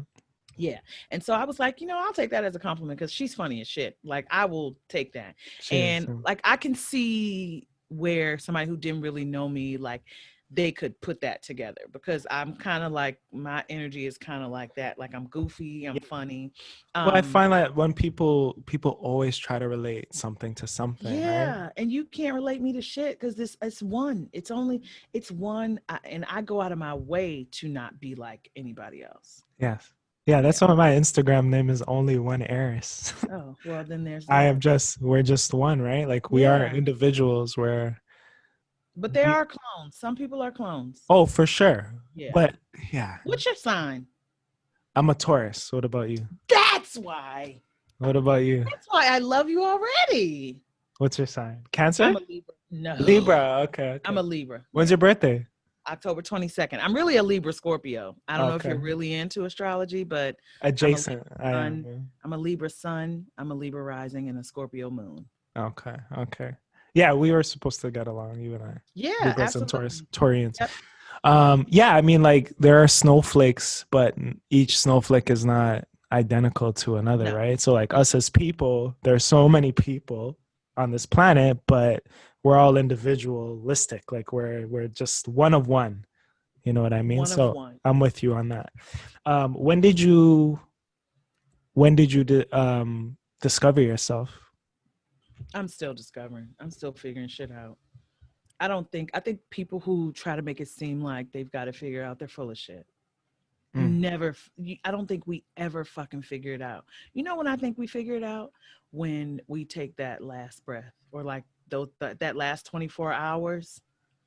Yeah. And so I was like, I'll take that as a compliment because she's funny as shit. Like, I will take that.
She is.
And like, I can see where somebody who didn't really know me, like, they could put that together because I'm kind of like, my energy is kind of like that. Like, I'm goofy, I'm funny.
Well, I find that when people always try to relate something to something, right?
Yeah. And you can't relate me to shit because it's one. It's one. And I go out of my way to not be like anybody else.
Yes. Yeah,
Yeah.
that's why my Instagram name is only one Arys.
Oh, well, then there's
We're
that.
just one, right? Like we are
Yeah.
individuals where
But there
we,
are clones. Some people are clones.
oh, for sure.
Yeah.
But yeah,
What's your sign?
I'm a Taurus. What about you?
That's why.
What about you?
That's why I love you already.
What's your sign? Cancer?
I'm a Libra. No.
Libra. Okay,
I'm
okay.
a Libra.
When's your birthday?
October 22nd. I'm really a Libra Scorpio. I don't know if
Okay.
you're really into astrology, but
Adjacent. I
sun.
am. Yeah.
I'm a Libra sun. I'm a Libra rising and a Scorpio moon.
Okay. Okay. Yeah, we were supposed to get along, you and I.
Yeah,
Libras and
absolutely.
Taurians.
Yep.
Yeah, I mean, like there are snowflakes, but each snowflake is not identical to another,
No.
right? So like us as people, there's so many people on this planet, but we're all individualistic. Like we're just one of one. You know what I mean?
One of
So
one.
I'm with you on that. When did you discover yourself?
I'm still discovering. I'm still figuring shit out. I think people who try to make it seem like they've got to figure out, they're full of shit. You
Mm.
never, I don't think we ever fucking figure it out. You know when I think we figure it out? When we take that last breath or like that last 24 hours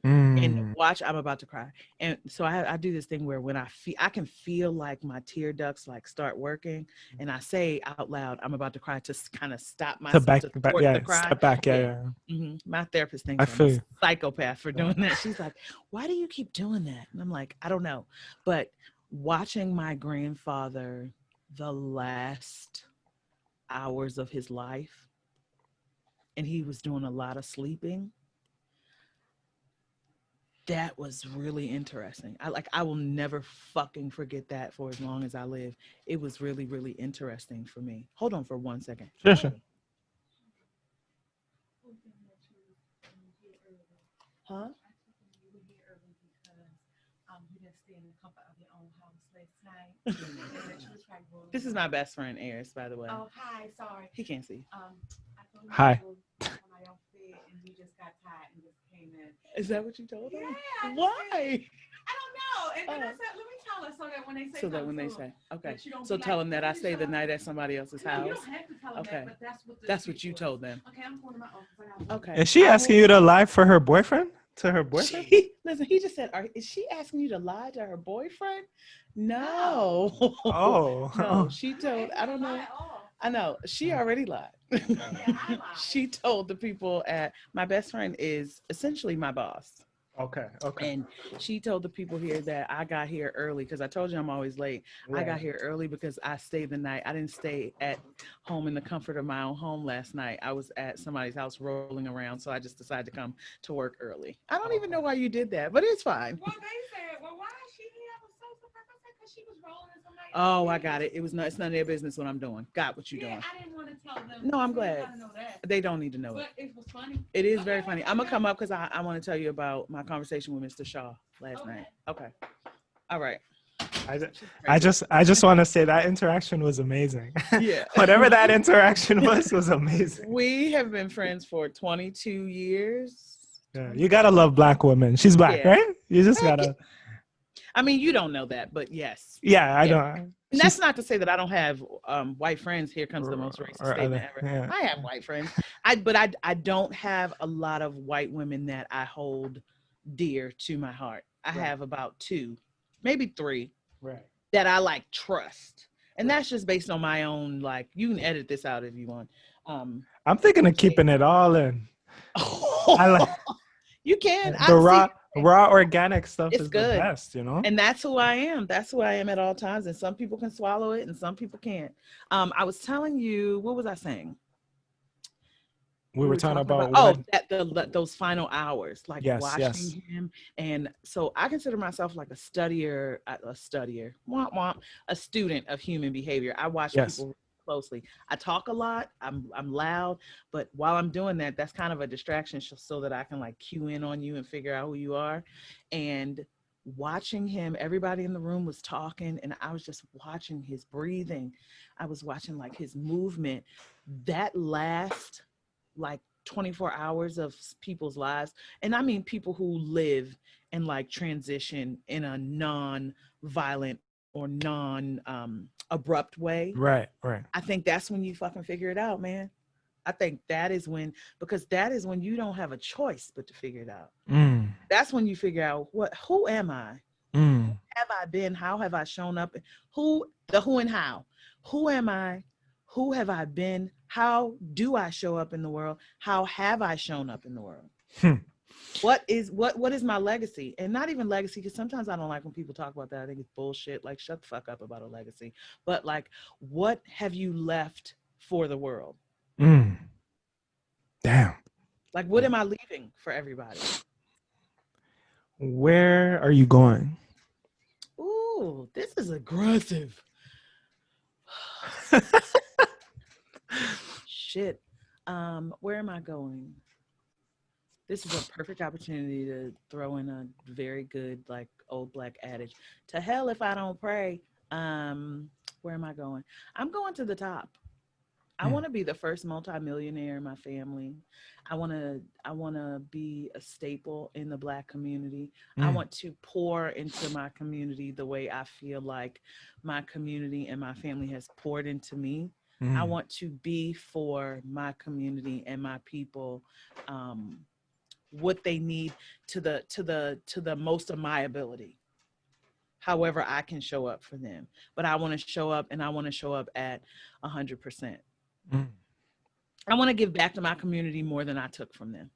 and
Mm.
watch, I'm about to cry. And so I do this thing where when I can feel like my tear ducts like start working and I say out loud, I'm about to cry to kind of stop
To
myself
back,
to
back,
thwart the
yeah,
cry.
step back, yeah,
Yeah.
yeah.
My therapist
I
thinks I'm a
feel you.
psychopath for
Yeah.
doing that. She's like, why do you keep doing that? And I'm like, I don't know. But watching my grandfather the last hours of his life, and he was doing a lot of sleeping, that was really interesting. I will never fucking forget that for as long as I live. It was really, really interesting for me. Hold on for 1 second.
Sure, sure.
Huh? This is my best friend, Arys, by the way.
Oh, hi. Sorry.
He can't see.
I thought
Hi.
somebody else said, and we just got tired and just came in.
Is that what you told him?
Yeah.
Why?
I don't know. And then I said, let me tell her so that when they say
So that when they say, okay. So tell them that I stay the night at somebody else's house.
You don't have to tell them
Okay.
that, but
That's what you told them.
Okay, I'm going to my office.
Okay.
Is she asking you to lie for her boyfriend? To her boyfriend?
Listen, he just said, is she asking you to lie to her boyfriend? No.
Oh.
No, she told, I don't know. I know. She already lied. She told the people at, my best friend is essentially my boss.
Okay. Okay.
And she told the people here that I got here early because I told you I'm always late.
Right.
I got here early because I stayed the night. I didn't stay at home in the comfort of my own home last night. I was at somebody's house rolling around. So I just decided to come to work early. I don't even know why you did that, but it's fine.
Well, they said, well, why is she here? I was so surprised. I said, because she was rolling in somebody.
Oh, I got it. It's none of their business what I'm doing. Got what you're doing.
I didn't want to tell them.
No, I'm glad.
Know that.
They don't need to know
But
it.
it was funny.
It is very funny. I'm gonna come up because I want to tell you about my conversation with Mr. Shaw last night. Okay. All right.
I just want to say that interaction was amazing.
Yeah.
Whatever that interaction was amazing.
We have been friends for 22 years.
Yeah, you gotta love Black women. She's Black,
Yeah.
right? You just gotta.
I mean, you don't know that, but yes.
Yeah, I
Yeah.
don't.
And that's not to say that I don't have white friends. Here comes the most
Or
racist statement
other-
ever.
yeah.
I have white friends. But I don't have a lot of white women that I hold dear to my heart. I
Right.
have about 2, maybe 3
Right.
that I like trust. And that's just based on my own, like, you can edit this out if you want.
I'm thinking of keeping it all in. I like
You can.
the raw organic stuff
It's
is
good.
the best, you know?
And that's who I am. That's who I am at all times. And some people can swallow it and some people can't. I was telling you, what was I saying?
We were talking about
those final hours, like
Yes,
watching
yes.
him. And so I consider myself like a studier, womp womp, a student of human behavior. I watch
Yes.
people closely. I talk a lot. I'm loud, but while I'm doing that, that's kind of a distraction so that I can like cue in on you and figure out who you are. And watching him, everybody in the room was talking, and I was just watching his breathing. I was watching like his movement. That last like 24 hours of people's lives, and I mean people who live and like transition in a non-violent or non-abrupt way.
Right.
I think that's when you fucking figure it out, man. I think that is when, because that is when you don't have a choice but to figure it out. That's when you figure out who am I? Have I been? How have I shown up? Who and how? Who am I? Who have I been? How do I show up in the world? How have I shown up in the world? What is my legacy? And not even legacy, because sometimes I don't like when people talk about that. I think it's bullshit. Like, shut the fuck up about a legacy. But like, what have you left for the world?
Damn.
Like, what am I leaving for everybody?
Where are you going?
Ooh, this is aggressive. Shit. Where am I going? This is a perfect opportunity to throw in a very good, like old black adage. To hell if I don't pray. Where am I going? I'm going to the top. I
Mm,
want to be the first multimillionaire in my family. I want to be a staple in the black community. I
mm,
want to pour into my community the way I feel like my community and my family has poured into me. I
mm,
want to be for my community and my people um, what they need to the most of my ability. However, I can show up for them, but I want to show up and I want to show up at 100%.
mm.
I want to give back to my community more than I took from them.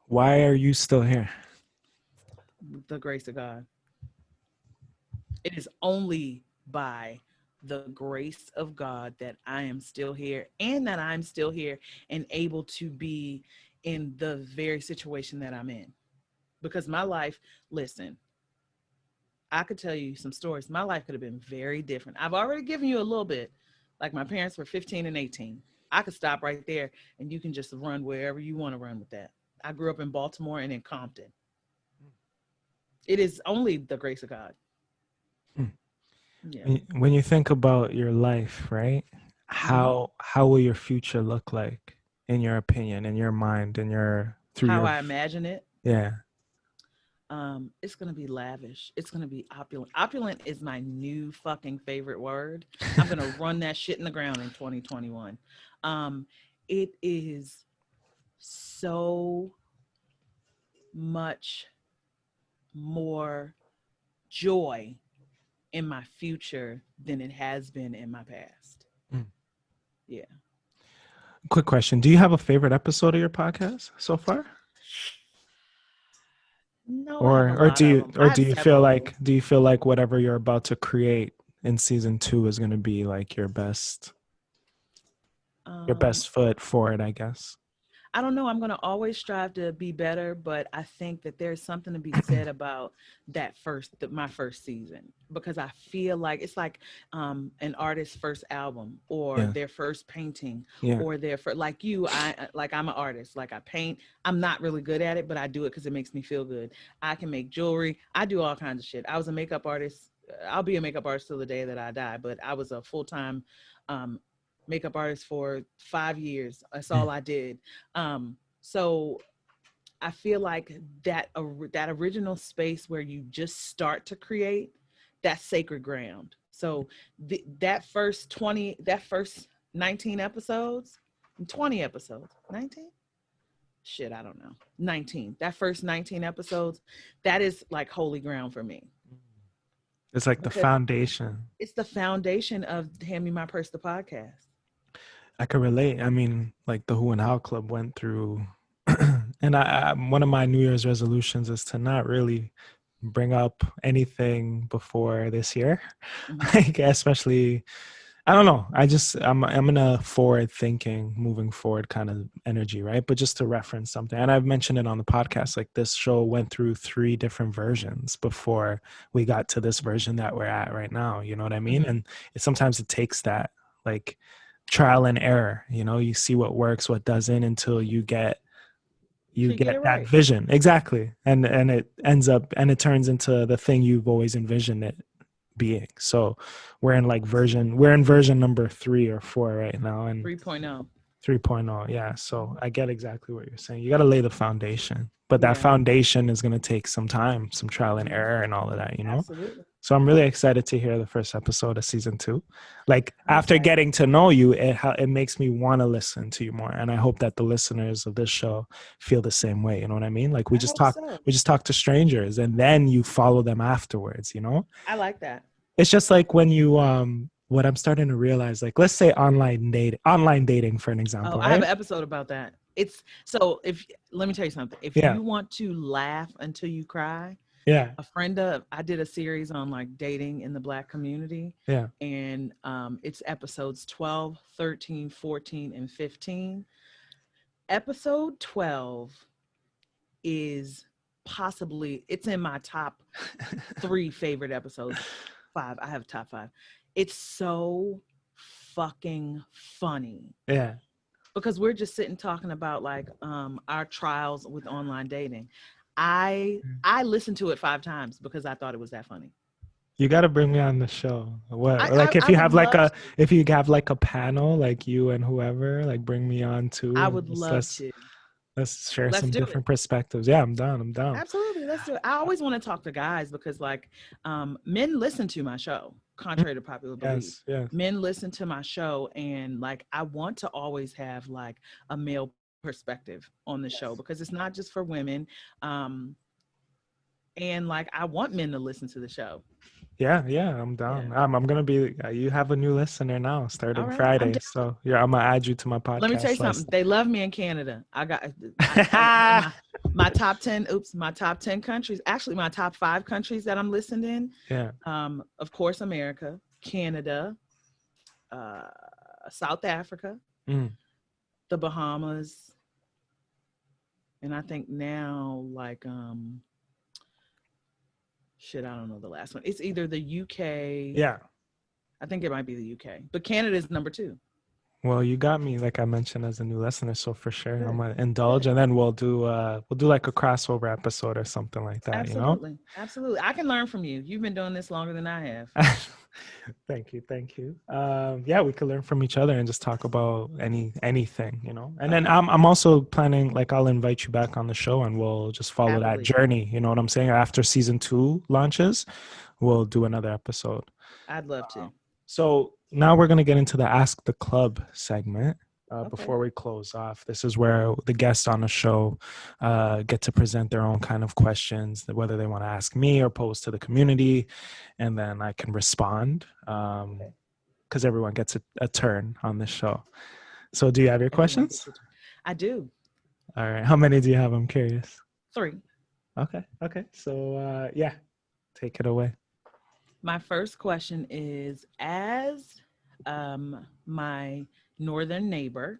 Why are you still here?
The grace of God. It is only by the grace of God that I am still here and that I'm still here and able to be in the very situation that I'm in. Because my life, listen, I could tell you some stories. My life could have been very different. I've already given you a little bit. Like my parents were 15 and 18. I could stop right there and you can just run wherever you want to run with that. I grew up in Baltimore and in Compton. It is only the grace of God.
Mm.
Yeah.
When you think about your life, right?
Hmm.
How will your future look like in your opinion, in your mind, in your through
How
your
I imagine it,
yeah.
it's gonna be lavish. It's gonna be opulent. Opulent is my new fucking favorite word. I'm gonna run that shit in the ground in 2021. Um, it is so much more joy in my future than it has been in my past.
Mm.
Yeah.
Quick question. Do you have a favorite episode of your podcast so far?
No, I have a lot of them.
Or
I have several.
do you feel like whatever you're about to create in season 2 is going to be like your
Um,
best foot for it, I guess.
I don't know. I'm going to always strive to be better, but I think that there's something to be said about my first season, because I feel like it's like an artist's first album or
Yeah.
their first painting
Yeah.
or their first, like you, I'm an artist. Like I paint. I'm not really good at it, but I do it because it makes me feel good. I can make jewelry. I do all kinds of shit. I was a makeup artist. I'll be a makeup artist till the day that I die, but I was a full-time um, makeup artist for 5 years. That's all
Mm.
I did. So I feel like that original space where you just start to create, that's sacred ground. So that first 19 episodes, 20 episodes, 19? Shit, I don't know. 19. That first 19 episodes, that is like holy ground for me
It's like the
because
foundation.
it's the foundation of Hand Me My Purse, the podcast.
I can relate. I mean, like the Who and How Club went through, and one of my New Year's resolutions is to not really bring up anything before this year,
Hmm.
like especially. I don't know. I'm in a forward thinking, moving forward kind of energy, right? But just to reference something, and I've mentioned it on the podcast, like this show went through 3 different versions before we got to this version that we're at right now. You know what I mean?
Hmm.
And sometimes it takes that like trial and error. You know, you see what works, what doesn't, until you
Should get
get
it
that
right.
vision exactly, and it ends up and it turns into the thing you've always envisioned it being. So we're in version number 3 or 4 right now, and
3.0.
3.0. Yeah. So I get exactly what you're saying. You got to lay the foundation, but that
Yeah.
foundation is going to take some time, some trial and
Hmm.
error and all of that, you know?
Absolutely.
So I'm really excited to hear the first episode of season 2. Like
I'm
after
excited.
getting to know you, it makes me want to listen to you more. And I hope that the listeners of this show feel the same way. You know what I mean? Like
I hope so.
we just talk to strangers and then you follow them afterwards, you know?
I like that.
It's just like when you what I'm starting to realize, like let's say online dating for an
Oh,
example,
I have
right?
an episode about that. It's so if let me tell you something. If
Yeah.
you want to laugh until you cry,
Yeah.
I did a series on like dating in the black community,
Yeah.
and it's episodes 12, 13, 14, and 15. Episode 12 is possibly, it's in my top 3 favorite episodes. 5. I have top 5. It's so fucking funny
Yeah.
because we're just sitting talking about like our trials with online dating. I listened to it 5 times because I thought it was that funny.
You got to bring me on the show. What, like if
I
you
would
have like
love
a,
to.
if you have like a panel, like you and whoever, like bring me on too.
I
And
would
just
love to.
let's share
Let's
some
do it.
different perspectives. Yeah, I'm down. I'm down.
Absolutely. Let's do it. I always want to talk to guys because like men listen to my show, contrary to popular belief.
Yes, yes.
Men listen to my show and like I want to always have like a male perspective on the show because it's not just for women. Um and like I want men to listen to the show.
Yeah, yeah, I'm down.
Yeah.
I'm gonna be. You have a new listener now,
All
starting
right. I'm
Friday.
down.
So yeah, I'm gonna add you to my
Let me tell you
podcast
something.
list.
They love me in Canada. I got in my top 10, my top 10 countries, actually my top 5 countries that I'm listened in.
Yeah.
Of course, America, Canada, uh, South Africa,
Mm.
the Bahamas, and I think now like shit, I don't know the last one. It's either the UK.
Yeah.
I think it might be the UK, but Canada is number 2.
Well, you got me, like I mentioned, as a new listener, so for sure I'm
Good.
gonna indulge, and then we'll do like a crossover episode or something like that.
Absolutely, absolutely. I can learn from you. You've been doing this longer than I have.
Thank you, thank you. Yeah, we could learn from each other and just talk about anything, And then I'm also planning, like I'll invite you back on the show, and we'll just follow that
Happily.
journey. You know what I'm saying? After season 2 launches, we'll do another episode.
I'd love to.
So now we're going to get into the Ask the Club segment.
Okay.
Before we close off, this is where the guests on the show get to present their own kind of questions, whether they want to ask me or pose to the community, and then I can respond because everyone gets a turn on this show. So do you have your
Everyone
questions?
I do.
All right. How many do you have? I'm curious.
3.
Okay. So yeah, take it away.
My first question is, as my northern neighbor,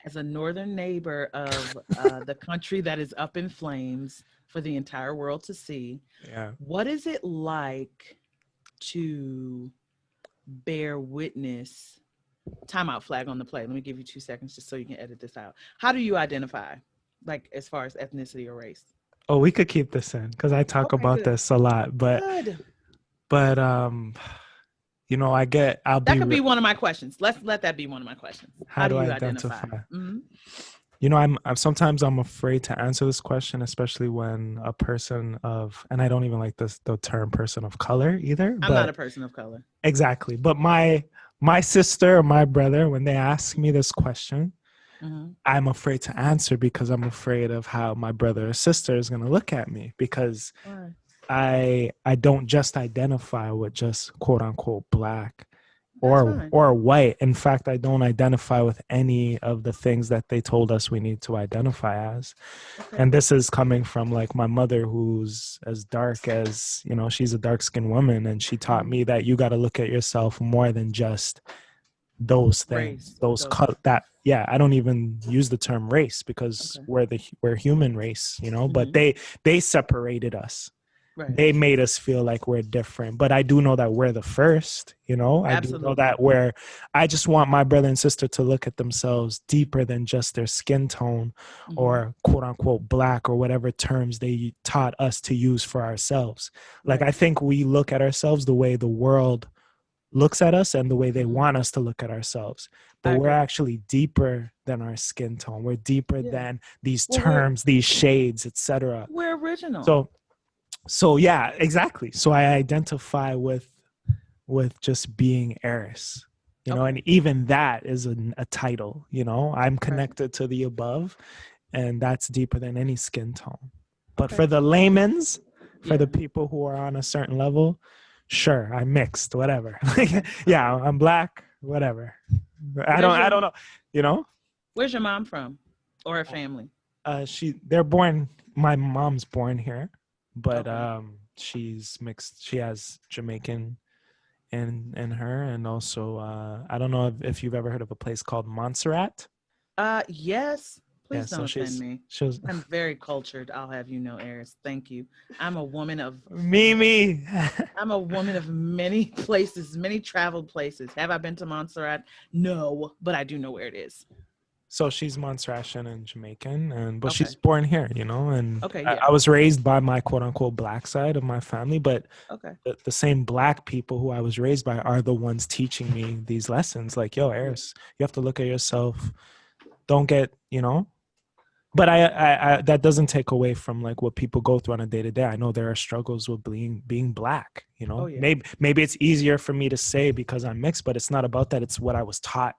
as a northern neighbor of the country that is up in flames for the entire world to see, what is it like to bear witness? Timeout flag on the play. Let me give you 2 seconds just so you can edit this out. How do you identify, like as far as ethnicity or race?
Oh, we could keep this in because I talk about this a lot, but
that could be one of my questions. Let's let that be one of my questions.
How do you identify?
Mm-hmm.
I'm sometimes I'm afraid to answer this question, especially when a person of, and I don't even like the term person of color either.
I'm not a person of color.
Exactly. But my sister or my brother, when they ask me this question, I'm afraid to answer because I'm afraid of how my brother or sister is going to look at me because I don't just identify with just quote unquote black or white. In fact, I don't identify with any of the things that they told us we need to identify as. Okay. And this is coming from like my mother, who's as dark as, she's a dark-skinned woman, and she taught me that you got to look at yourself more than just those things, I don't even use the term race because we're human race, but they separated us. Right. They made us feel like we're different, but I do know that we're the first, I do know that I just want my brother and sister to look at themselves deeper than just their skin tone or quote unquote black or whatever terms they taught us to use for ourselves. Like, I think we look at ourselves the way the world looks at us and the way they want us to look at ourselves, but we're actually deeper than our skin tone. We're deeper than these terms, these shades, etc.
We're original.
So yeah, exactly. So I identify with just being Arys, and even that is a title, I'm connected to the above, and that's deeper than any skin tone. But for the layman's, for the people who are on a certain level, sure, I'm mixed, whatever. Yeah, I'm black, whatever. I don't know,
Where's your mom from, or her family?
My mom's born here, but she's mixed. She has Jamaican in her, and also I don't know if you've ever heard of a place called Montserrat.
Yes. Please don't offend me.
she was
I'm very cultured. I'll have you know, Arys. Thank you. I'm a woman of
MeMe.
I'm a woman of many places, many traveled places. Have I been to Montserrat? No, but I do know where it is.
So she's Montserratian and Jamaican, but
Okay.
she's born here, you know. And
Okay,
I,
yeah.
I was raised by my quote unquote black side of my family, but
Okay.
the same black people who I was raised by are the ones teaching me these lessons. Like, yo, Eris, you have to look at yourself. Don't get, you know. But I that doesn't take away from like what people go through on a day to day. I know there are struggles with being black. You know,
Oh, yeah.
maybe it's easier for me to say because I'm mixed, but it's not about that. It's what I was taught,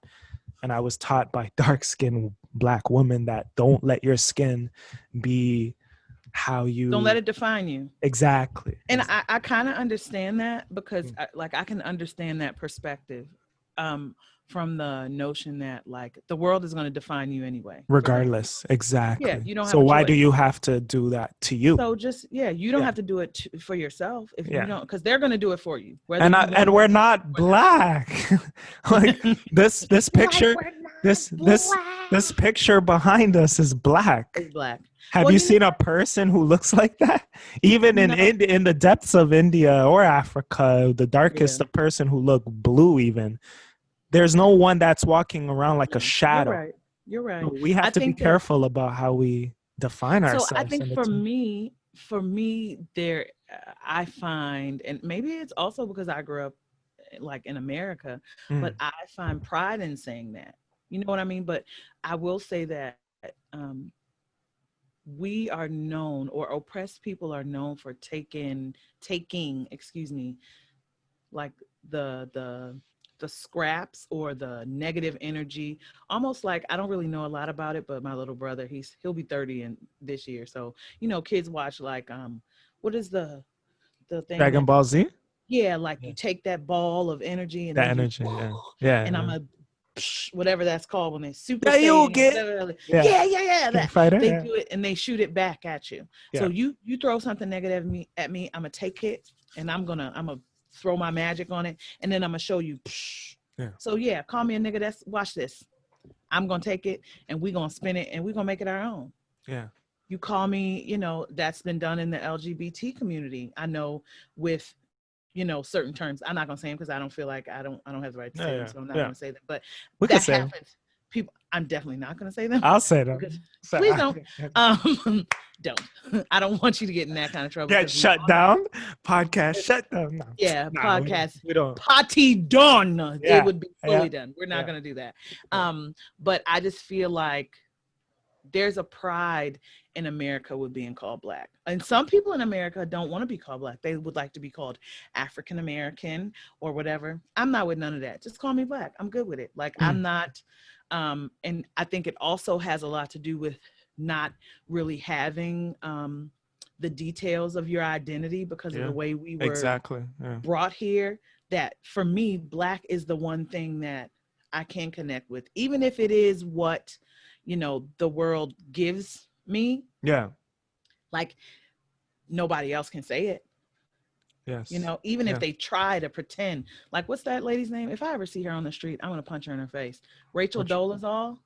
and I was taught by dark skinned black women that don't let your skin be how you
Don't let it define you.
exactly.
And I kind of understand that because
Mm.
I can understand that perspective from the notion that like the world is going to define you anyway.
Regardless,
Yeah,
exactly.
you don't
So
have a
why do
choice.
you have to do that to you?
So just you don't
Yeah.
have to do it for yourself if you
Yeah.
don't, because they're going to do it for you. Whether
And
you
I,
want
and we're not black. Like this picture,
Like we're not
this
black.
picture behind us is black.
is black.
Have
Well,
you
you know
seen a person who looks like that? Even in
No.
in the depths of India or Africa, the darkest
Yeah.
person who looked blue even. There's no one that's walking around like a
You're
shadow.
right. You're right.
So we
I
have to be
think that
careful about how we define
so I
ourselves.
think
And
for
it's
me there I find, and maybe it's also because I grew up like in America, but
Mm,
I find pride in saying that. You know what I mean? But I will say that we are known, or oppressed people are known for taking, excuse me, like the scraps or the negative energy, almost like, I don't really know a lot about it, but my little brother, he'll be 30 in this year. So kids watch like what is the thing
Dragon
that
Ball Z,
yeah, like
Yeah.
you take that ball of energy and
that
then you
energy. Yeah, yeah,
and I'm
yeah.
a whatever that's called when they Super
Yeah, you
Saiyan or
get.
whatever.
Yeah,
Yeah,
King
that
Fighter.
they
Yeah,
do it and they shoot it back at you. So
yeah,
you throw something negative at me, I'm gonna take it and I'm gonna throw my magic on it, and then I'm gonna show you.
yeah,
So yeah, call me a nigga. Watch this. I'm gonna take it and we gonna spin it and we gonna make it our own.
yeah.
You call me, that's been done in the LGBT community. I know with certain terms. I'm not gonna say them because I don't feel like I don't have the right to say them,
Yeah,
so I'm not
yeah.
gonna say them. But
We
that
could say 'em.
happens. People, I'm definitely not gonna say them
I'll say
because
them. So,
please don't. Don't. I don't want you to get in that kind of trouble.
get
'Cause we
shut
all know
down. Podcast shut down. No,
yeah,
nah,
podcast
we don't.
party done. It
Yeah,
would be
yeah,
fully done. We're not
yeah.
gonna do that.
Yeah.
But I just feel like there's a pride in America with being called black. And some people in America don't want to be called black. They would like to be called African American or whatever. I'm not with none of that. Just call me black. I'm good with it. Like I'm not and I think it also has a lot to do with not really having the details of your identity because of the
Yeah,
way we were
exactly. Yeah.
brought here. That for me, black is the one thing that I can connect with, even if it is what the world gives me.
Yeah.
Like nobody else can say it.
Yes.
Even if
Yeah.
they try to pretend. Like, what's that lady's name? If I ever see her on the street, I'm gonna punch her in her face. Rachel
Which,
Dolezal.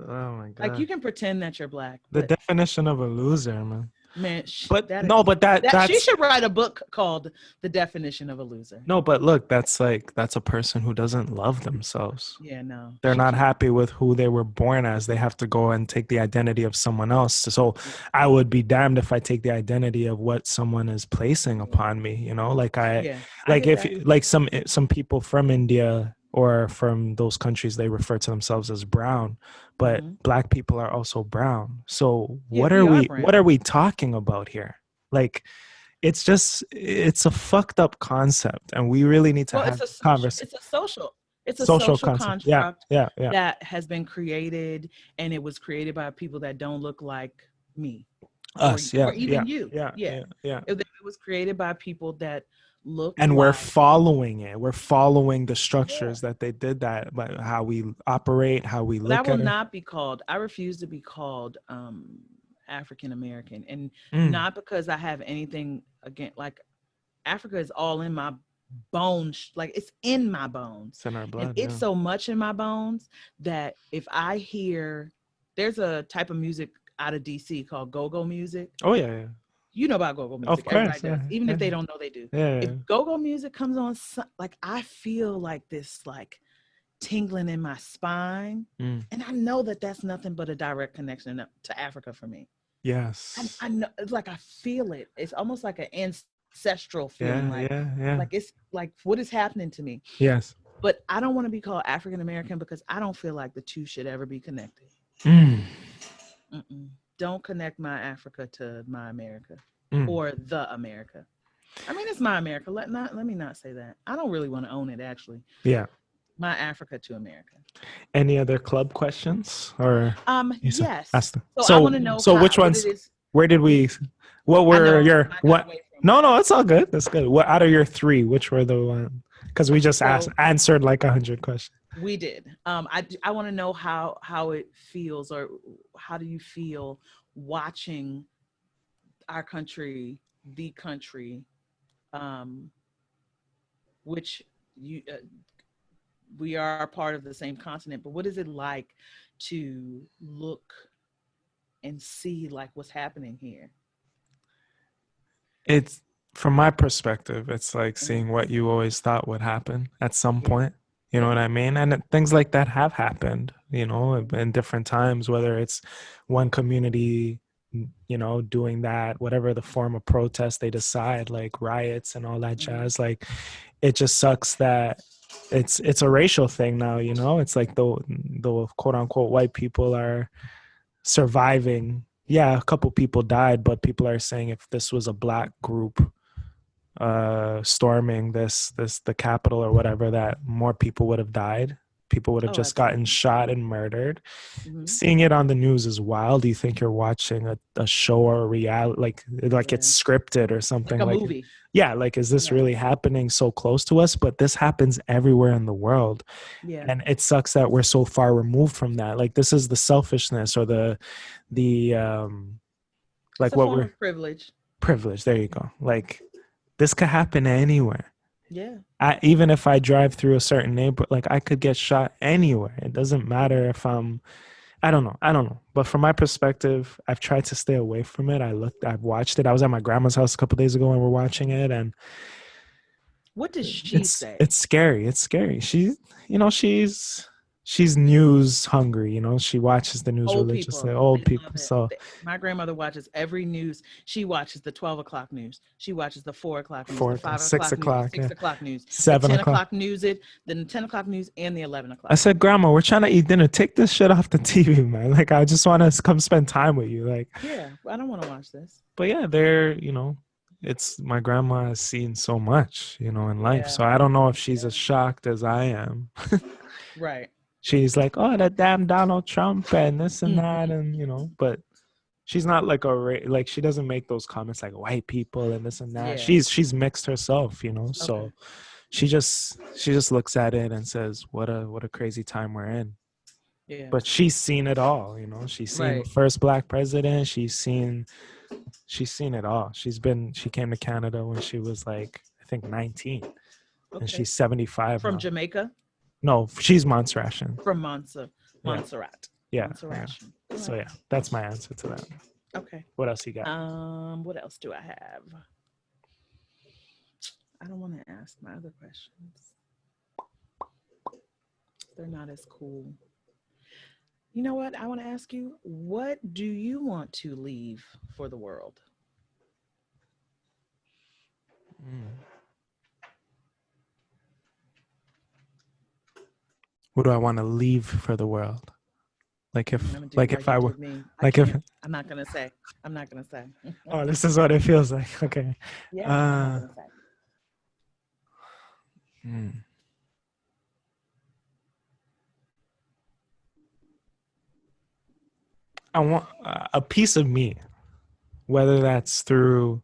oh my
Like, you
God.
can pretend that you're black,
The
but
definition of a loser, man.
man,
But
that
no,
is
but
that she
that's
should write a book called "The Definition of a Loser."
no, but look, that's a person who doesn't love themselves.
Yeah, no,
They're
she
not
can't.
happy with who they were born as. They have to go and take the identity of someone else. So I would be damned if I take the identity of what someone is placing upon me, like
Yeah, I get
if
that.
like some people from India or from those countries, they refer to themselves as brown, but
Hmm.
black people are also brown. So
Yeah,
what
we
are
are
what
brown.
are we talking about here? Like it's a fucked up concept, and we really need to
Well,
have this conversation.
it's a
Social
social
concept. Yeah,
construct
yeah, yeah.
that has been created, and it was created by people that don't look like me or
Us. Yeah, yeah,
even you.
yeah,
Yeah,
yeah, yeah.
it was created by people that look
And we're
like.
following it. We're following the
Yeah.
structures that they did that, but how we operate, how we
But I
look
will
at it.
not be called. I refuse to be called African American, and
Mm,
not because I have anything against. Like, Africa is all in my bones, like it's in my bones,
it's in our
and
blood.
it's
Yeah.
so much in my bones that if I hear there's a type of music out of DC called go-go music.
Oh yeah,
You know about go-go
of
music. Everybody
course,
does.
yeah,
Even
yeah,
if they don't know, they do.
yeah,
If go-go music comes on, like I feel like this like tingling in my spine.
mm,
And I know that that's nothing but a direct connection to Africa for me.
yes,
I know it's like I feel it. It's almost like an ancestral feeling.
yeah, yeah, yeah,
Like it's like what is happening to me.
yes.
But I don't want to be called African American because I don't feel like the two should ever be connected.
Mm,
Mm-mm. Don't connect my Africa to my America
mm,
or the America. I mean, it's my America. Let me not say that. I don't really want to own it. Actually,
yeah.
my Africa to America.
Any other club questions or
Yes.
ask them?
So I want to know
So which
what it
ones?
is.
Where did we? What
I know
were your
I got
what?
away from.
No, no, it's all good. That's good. What out of your three? Which were the one? Because we just answered like 100 questions.
We did. I want to know how it feels, or how do you feel watching our country, the country, um, which you we are a part of the same continent, but what is it like to look and see like what's happening here?
It's from my perspective, it's like seeing what you always thought would happen at some
Yeah.
point. You know what I mean? And things like that have happened, you know, in different times, whether it's one community, you know, doing that, whatever the form of protest they decide, like riots and all that jazz. Like, it just sucks that it's a racial thing now, you know? It's like the quote unquote white people are surviving. Yeah, a couple people died, but people are saying if this was a black group storming the Capitol or whatever, that more people would have died. People would have just gotten shot and murdered. Seeing it on the news is wild. You think you're watching a show or a reality, like it's scripted or something,
like a movie.
Yeah, like, is this really happening so close to us? But this happens everywhere in the world.
Yeah.
And it sucks that we're so far removed from that. Like, this is the selfishness or the like, what we're privilege. There you go. Like, this could happen anywhere.
Yeah.
Even if I drive through a certain neighborhood, like, I could get shot anywhere. It doesn't matter if I don't know. But from my perspective, I've tried to stay away from it. I've watched it. I was at my grandma's house a couple days ago and we're watching it. And
what does she say?
It's scary. She's news hungry, you know. She watches the news religiously. Old people. So
my grandmother watches every news. She watches the 12 o'clock news. She watches the 4 o'clock news, the 5
6 o'clock,
6 o'clock news,
7
10 o'clock news, then the 10 o'clock news and the 11 o'clock.
I said, Grandma, we're trying to eat dinner. Take this shit off the TV, man. Like, I just want to come spend time with you. Like,
yeah, I don't want to watch this.
But yeah, it's my grandma has seen so much, you know, in life. So I don't know if she's as shocked as I am.
Right.
She's like, oh, that damn Donald Trump and this and that, and you know, but she's not like like, she doesn't make those comments like white people and this and that. Yeah. She's mixed herself, you know. Okay. So she just looks at it and says, what a crazy time we're in. Yeah. But she's seen it all, you know. She's seen the first black president. She's seen it all. She came to Canada when she was like, I think 19. Okay. And she's 75
from
now.
Jamaica?
No, she's Montserratian.
From Montserrat.
Yeah. Yeah. So yeah, that's my answer to that.
Okay.
What else you got?
What else do I have? I don't want to ask my other questions. They're not as cool. You know what? I want to ask you, what do you want to leave for the world?
What do I want to leave for the world? Like, if I were, like, if
I'm not gonna say.
Oh, this is what it feels like. Okay.
Yeah. I'm not gonna say.
I want a piece of me, whether that's through,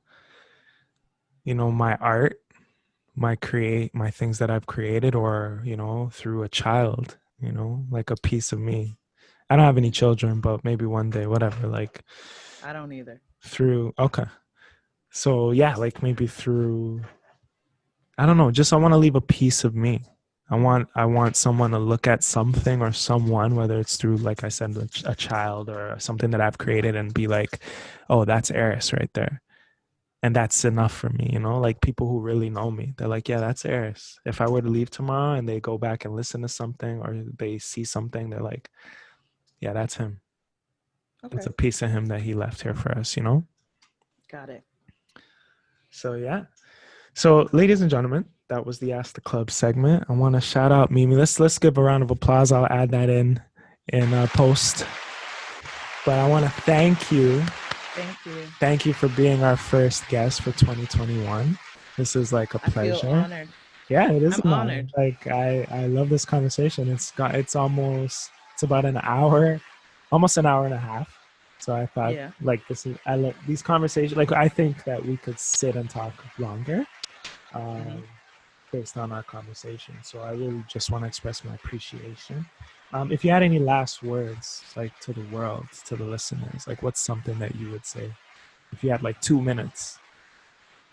you know, my art, my things that I've created, or, you know, through a child, you know, like a piece of me. I don't have any children, but maybe one day, whatever. Like,
I don't either.
Okay. So yeah, like maybe through, I don't know, just I want to leave a piece of me. I want someone to look at something or someone, whether it's through, like I said, a child or something that I've created, and be like, oh, that's Arys right there. And that's enough for me, like people who really know me. They're like, yeah, that's Arys. If I were to leave tomorrow and they go back and listen to something or they see something, they're like, yeah, that's him. That's
Okay.
a piece of him that he left here for us,
Got it.
So, yeah. So, ladies and gentlemen, that was the Ask the Club segment. I want to shout out MeMe. Let's give a round of applause. I'll add that in post. But I want to thank you.
Thank you.
Thank you for being our first guest for 2021. This is like a
I feel
pleasure.
honored.
Yeah, it is
I'm
an honor.
honored.
Like I love this conversation. It's about an hour, almost an hour and a half. So I thought
Yeah.
like I love these conversations. Like I think that we could sit and talk longer. Based on our conversation. So I really just want to express my appreciation. If you had any last words, like to the world, to the listeners, like what's something that you would say? If you had like 2 minutes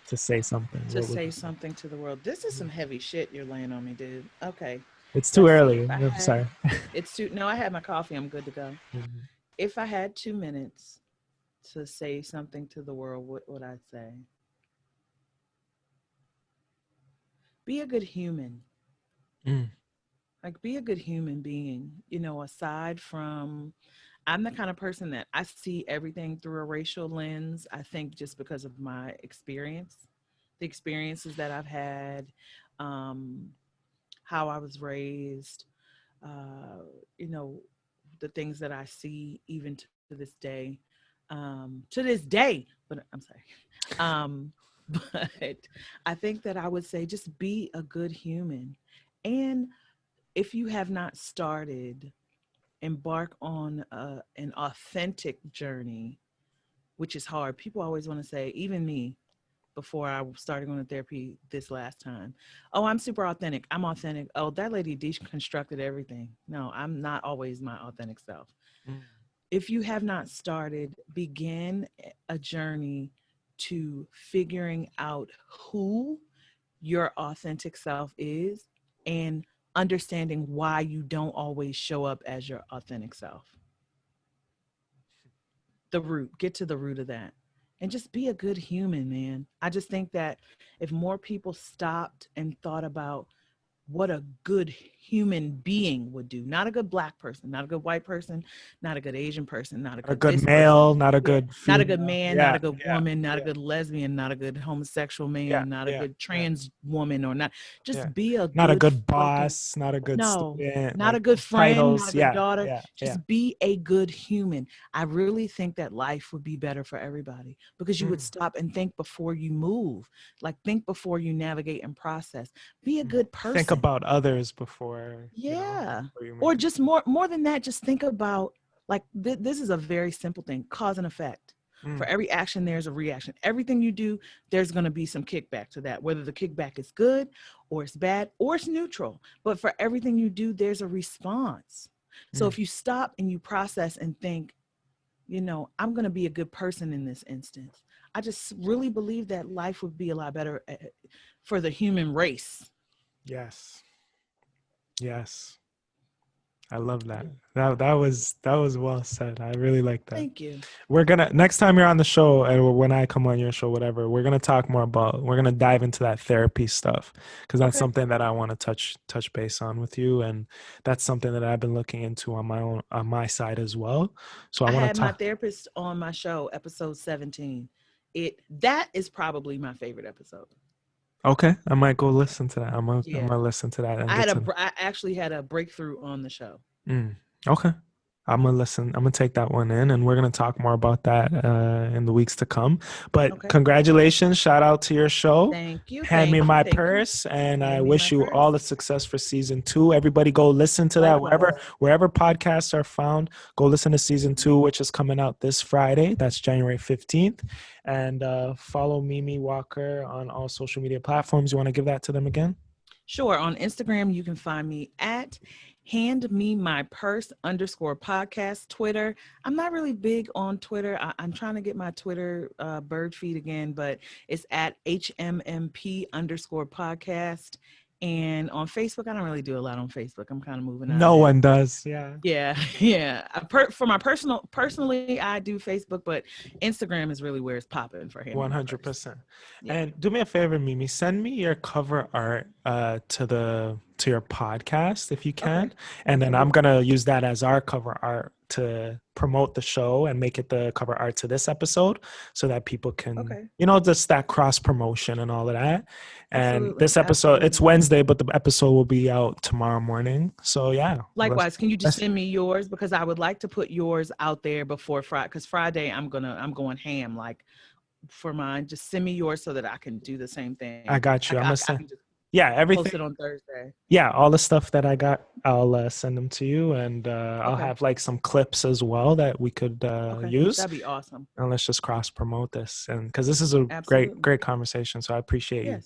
to say something,
To say something to the world. This is some heavy shit you're laying on me, dude. Okay.
It's too
Let's see.
early.
If I
I'm
had,
sorry.
it's too. No, I had my coffee. I'm good to go. If I had 2 minutes to say something to the world, what would I say? Be a good human.
Mm.
Like, be a good human being. Aside from, I'm the kind of person that I see everything through a racial lens. I think just because of my experience, the experiences that I've had, um, how I was raised, uh, you know, the things that I see even to this day. To this day, but I'm sorry. Um, but I think that I would say just be a good human. And if you have not started, embark on an authentic journey, which is hard. People always want to say, even me, before I started going to therapy this last time, oh, I'm super authentic. I'm authentic. Oh, that lady deconstructed everything. No, I'm not always my authentic self.
Mm.
If you have not started, begin a journey to figuring out who your authentic self is and understanding why you don't always show up as your authentic self. Get to the root of that. And just be a good human, man. I just think that if more people stopped and thought about what a good human being would do, not a good black person, not a good white person, not a good Asian person, not a
Not a
good
good
this person,
male, not a
yeah,
good
not a good
female.
man, not
Yeah,
a good
yeah,
woman, not a
yeah,
good lesbian, not a good homosexual
yeah,
man, not a
yeah,
good
yeah,
trans woman, or not.
yeah.
Just be a
Not a
good
good
fucking,
boss, not a good
no,
student,
not
like
a good
those
friend, not a
titles.
good
Yeah,
daughter.
yeah, yeah.
Just be a good human. I really think that life would be better for everybody because you would
Mm.
stop and think before you move. Like, think before you navigate and process. Be a
Mm.
good
Think
person.
about others before,
Yeah.
before you
Or
make.
just more than that, just think about, like, this is a very simple thing, cause and effect. For
Mm.
every action, there's a reaction. Everything you do, there's going to be some kickback to that, whether the kickback is good or it's bad or it's neutral. But for everything you do, there's a response. So
Mm.
if you stop and you process and think, I'm going to be a good person in this instance, I just really believe that life would be a lot better for the human race.
Yes. Yes. I love that. That was well said. I really like that.
Thank you.
We're gonna next time you're on the show, and when I come on your show, whatever, we're gonna talk more about. We're gonna dive into that therapy stuff because that's
Okay.
something that I want to touch base on with you, and that's something that I've been looking into on my side as well. So I
I
want
had
to
my
talk.
therapist on my show, episode 17. That is probably my favorite episode.
Okay, I might go listen to that. I'm
Yeah.
gonna listen to that and get to.
I actually had a breakthrough on the show.
Okay. I'm gonna listen. I'm gonna take that one in, and we're gonna talk more about that in the weeks to come. But
Okay.
congratulations! Shout out to your show.
Thank you.
Hand me
Thank you.
my
Thank you.
purse, and I
Hand me my
wish you all
purse.
the success for season 2. Everybody, go listen to that
Likewise.
wherever podcasts are found. Go listen to season 2, which is coming out this Friday. That's January 15th, and follow Mimi Walker on all social media platforms. You want to give that to them again?
Sure. On Instagram, you can find me at hand me my purse _podcast. Twitter, I'm not really big on Twitter. I'm trying to get my Twitter bird feed again, but it's at HMMP _podcast. And on Facebook, I don't really do a lot on Facebook. I'm kind of moving out
No
of that.
one does. Yeah.
Yeah, yeah. For my personally, I do Facebook, but Instagram is really where it's popping for him.
100%.
Yeah.
And do me a favor, Mimi, send me your cover art to your podcast if you can. And then I'm gonna use that as our cover art to promote the show and make it the cover art to this episode so that people can just that cross promotion and all of that. And this episode, it's Wednesday, but the episode will be out tomorrow morning. So yeah.
Likewise, can you just send me yours, because I would like to put yours out there before Friday, because Friday I'm going ham like for mine. Just send me yours so that I can do the same thing.
I got you.
I
I'm gonna send. Yeah, everything.
Post it on Thursday.
Yeah, all the stuff that I got, I'll send them to you, and I'll have like some clips as well that we could use.
That'd be awesome.
And let's just cross promote this, and because this is a great conversation, so I appreciate you.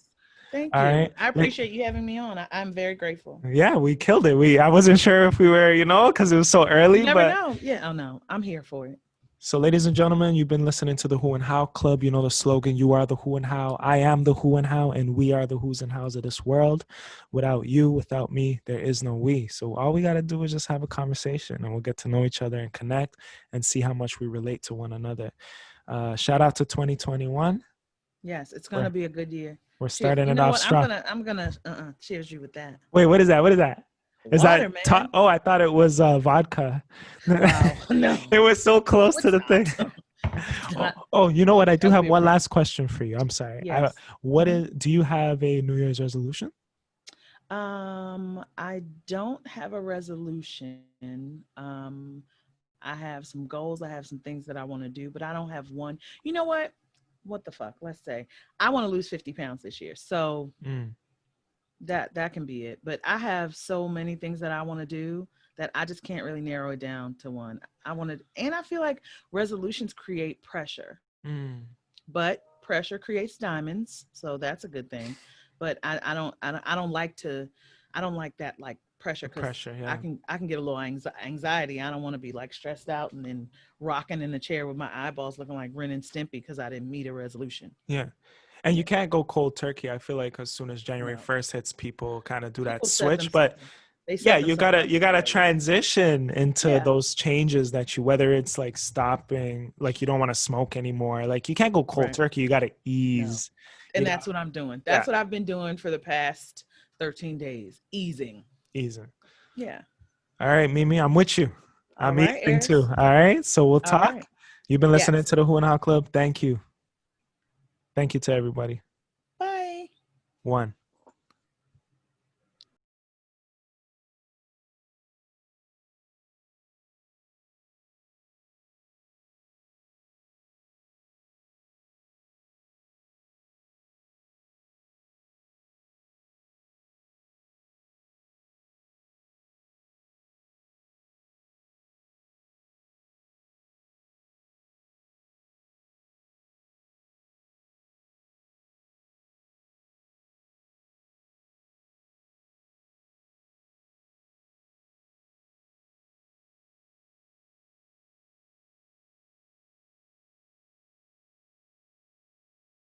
Thank you. Right. I appreciate you having me on. I'm very grateful.
Yeah, we killed it. I wasn't sure if we were, because it was so early.
You never know. Yeah, oh no, I'm here for it.
So, ladies and gentlemen, you've been listening to the Who and How Club. You know the slogan, you are the who and how. I am the who and how, and we are the who's and how's of this world. Without you, without me, there is no we. So all we got to do is just have a conversation, and we'll get to know each other and connect and see how much we relate to one another. Shout out to 2021.
Yes, it's going to be a good year.
We're starting it off strong.
I'm gonna cheers you with that.
Wait, what is that? What is that? Is
water,
that I thought it was vodka.
Wow, no.
It was so close to the thing. You know what? I do have one last question for you. I'm sorry.
Yes.
Do you have a New Year's resolution?
I don't have a resolution. I have some goals. I have some things that I want to do, but I don't have one. You know what? What the fuck? Let's say I want to lose 50 pounds this year. So that can be it. But I have so many things that I want to do that I just can't really narrow it down to one. And I feel like resolutions create pressure, but pressure creates diamonds. So that's a good thing. But I don't like that like pressure. Yeah. I can get a little anxiety. I don't want to be like stressed out and then rocking in the chair with my eyeballs looking like Ren and Stimpy because I didn't meet a resolution.
Yeah. And you can't go cold turkey. I feel like as soon as January 1st hits, people kind of do that switch. But yeah, you gotta transition into those changes that whether it's like stopping, like you don't want to smoke anymore. Like you can't go cold turkey. You gotta ease.
No. And that's what I'm doing. That's what I've been doing for the past 13 days. Easing. Yeah.
All right, Mimi, I'm with you. I'm easing too. All right. So we'll talk. Right. You've been listening to the Who and How Club. Thank you. Thank you to everybody.
Bye.
1.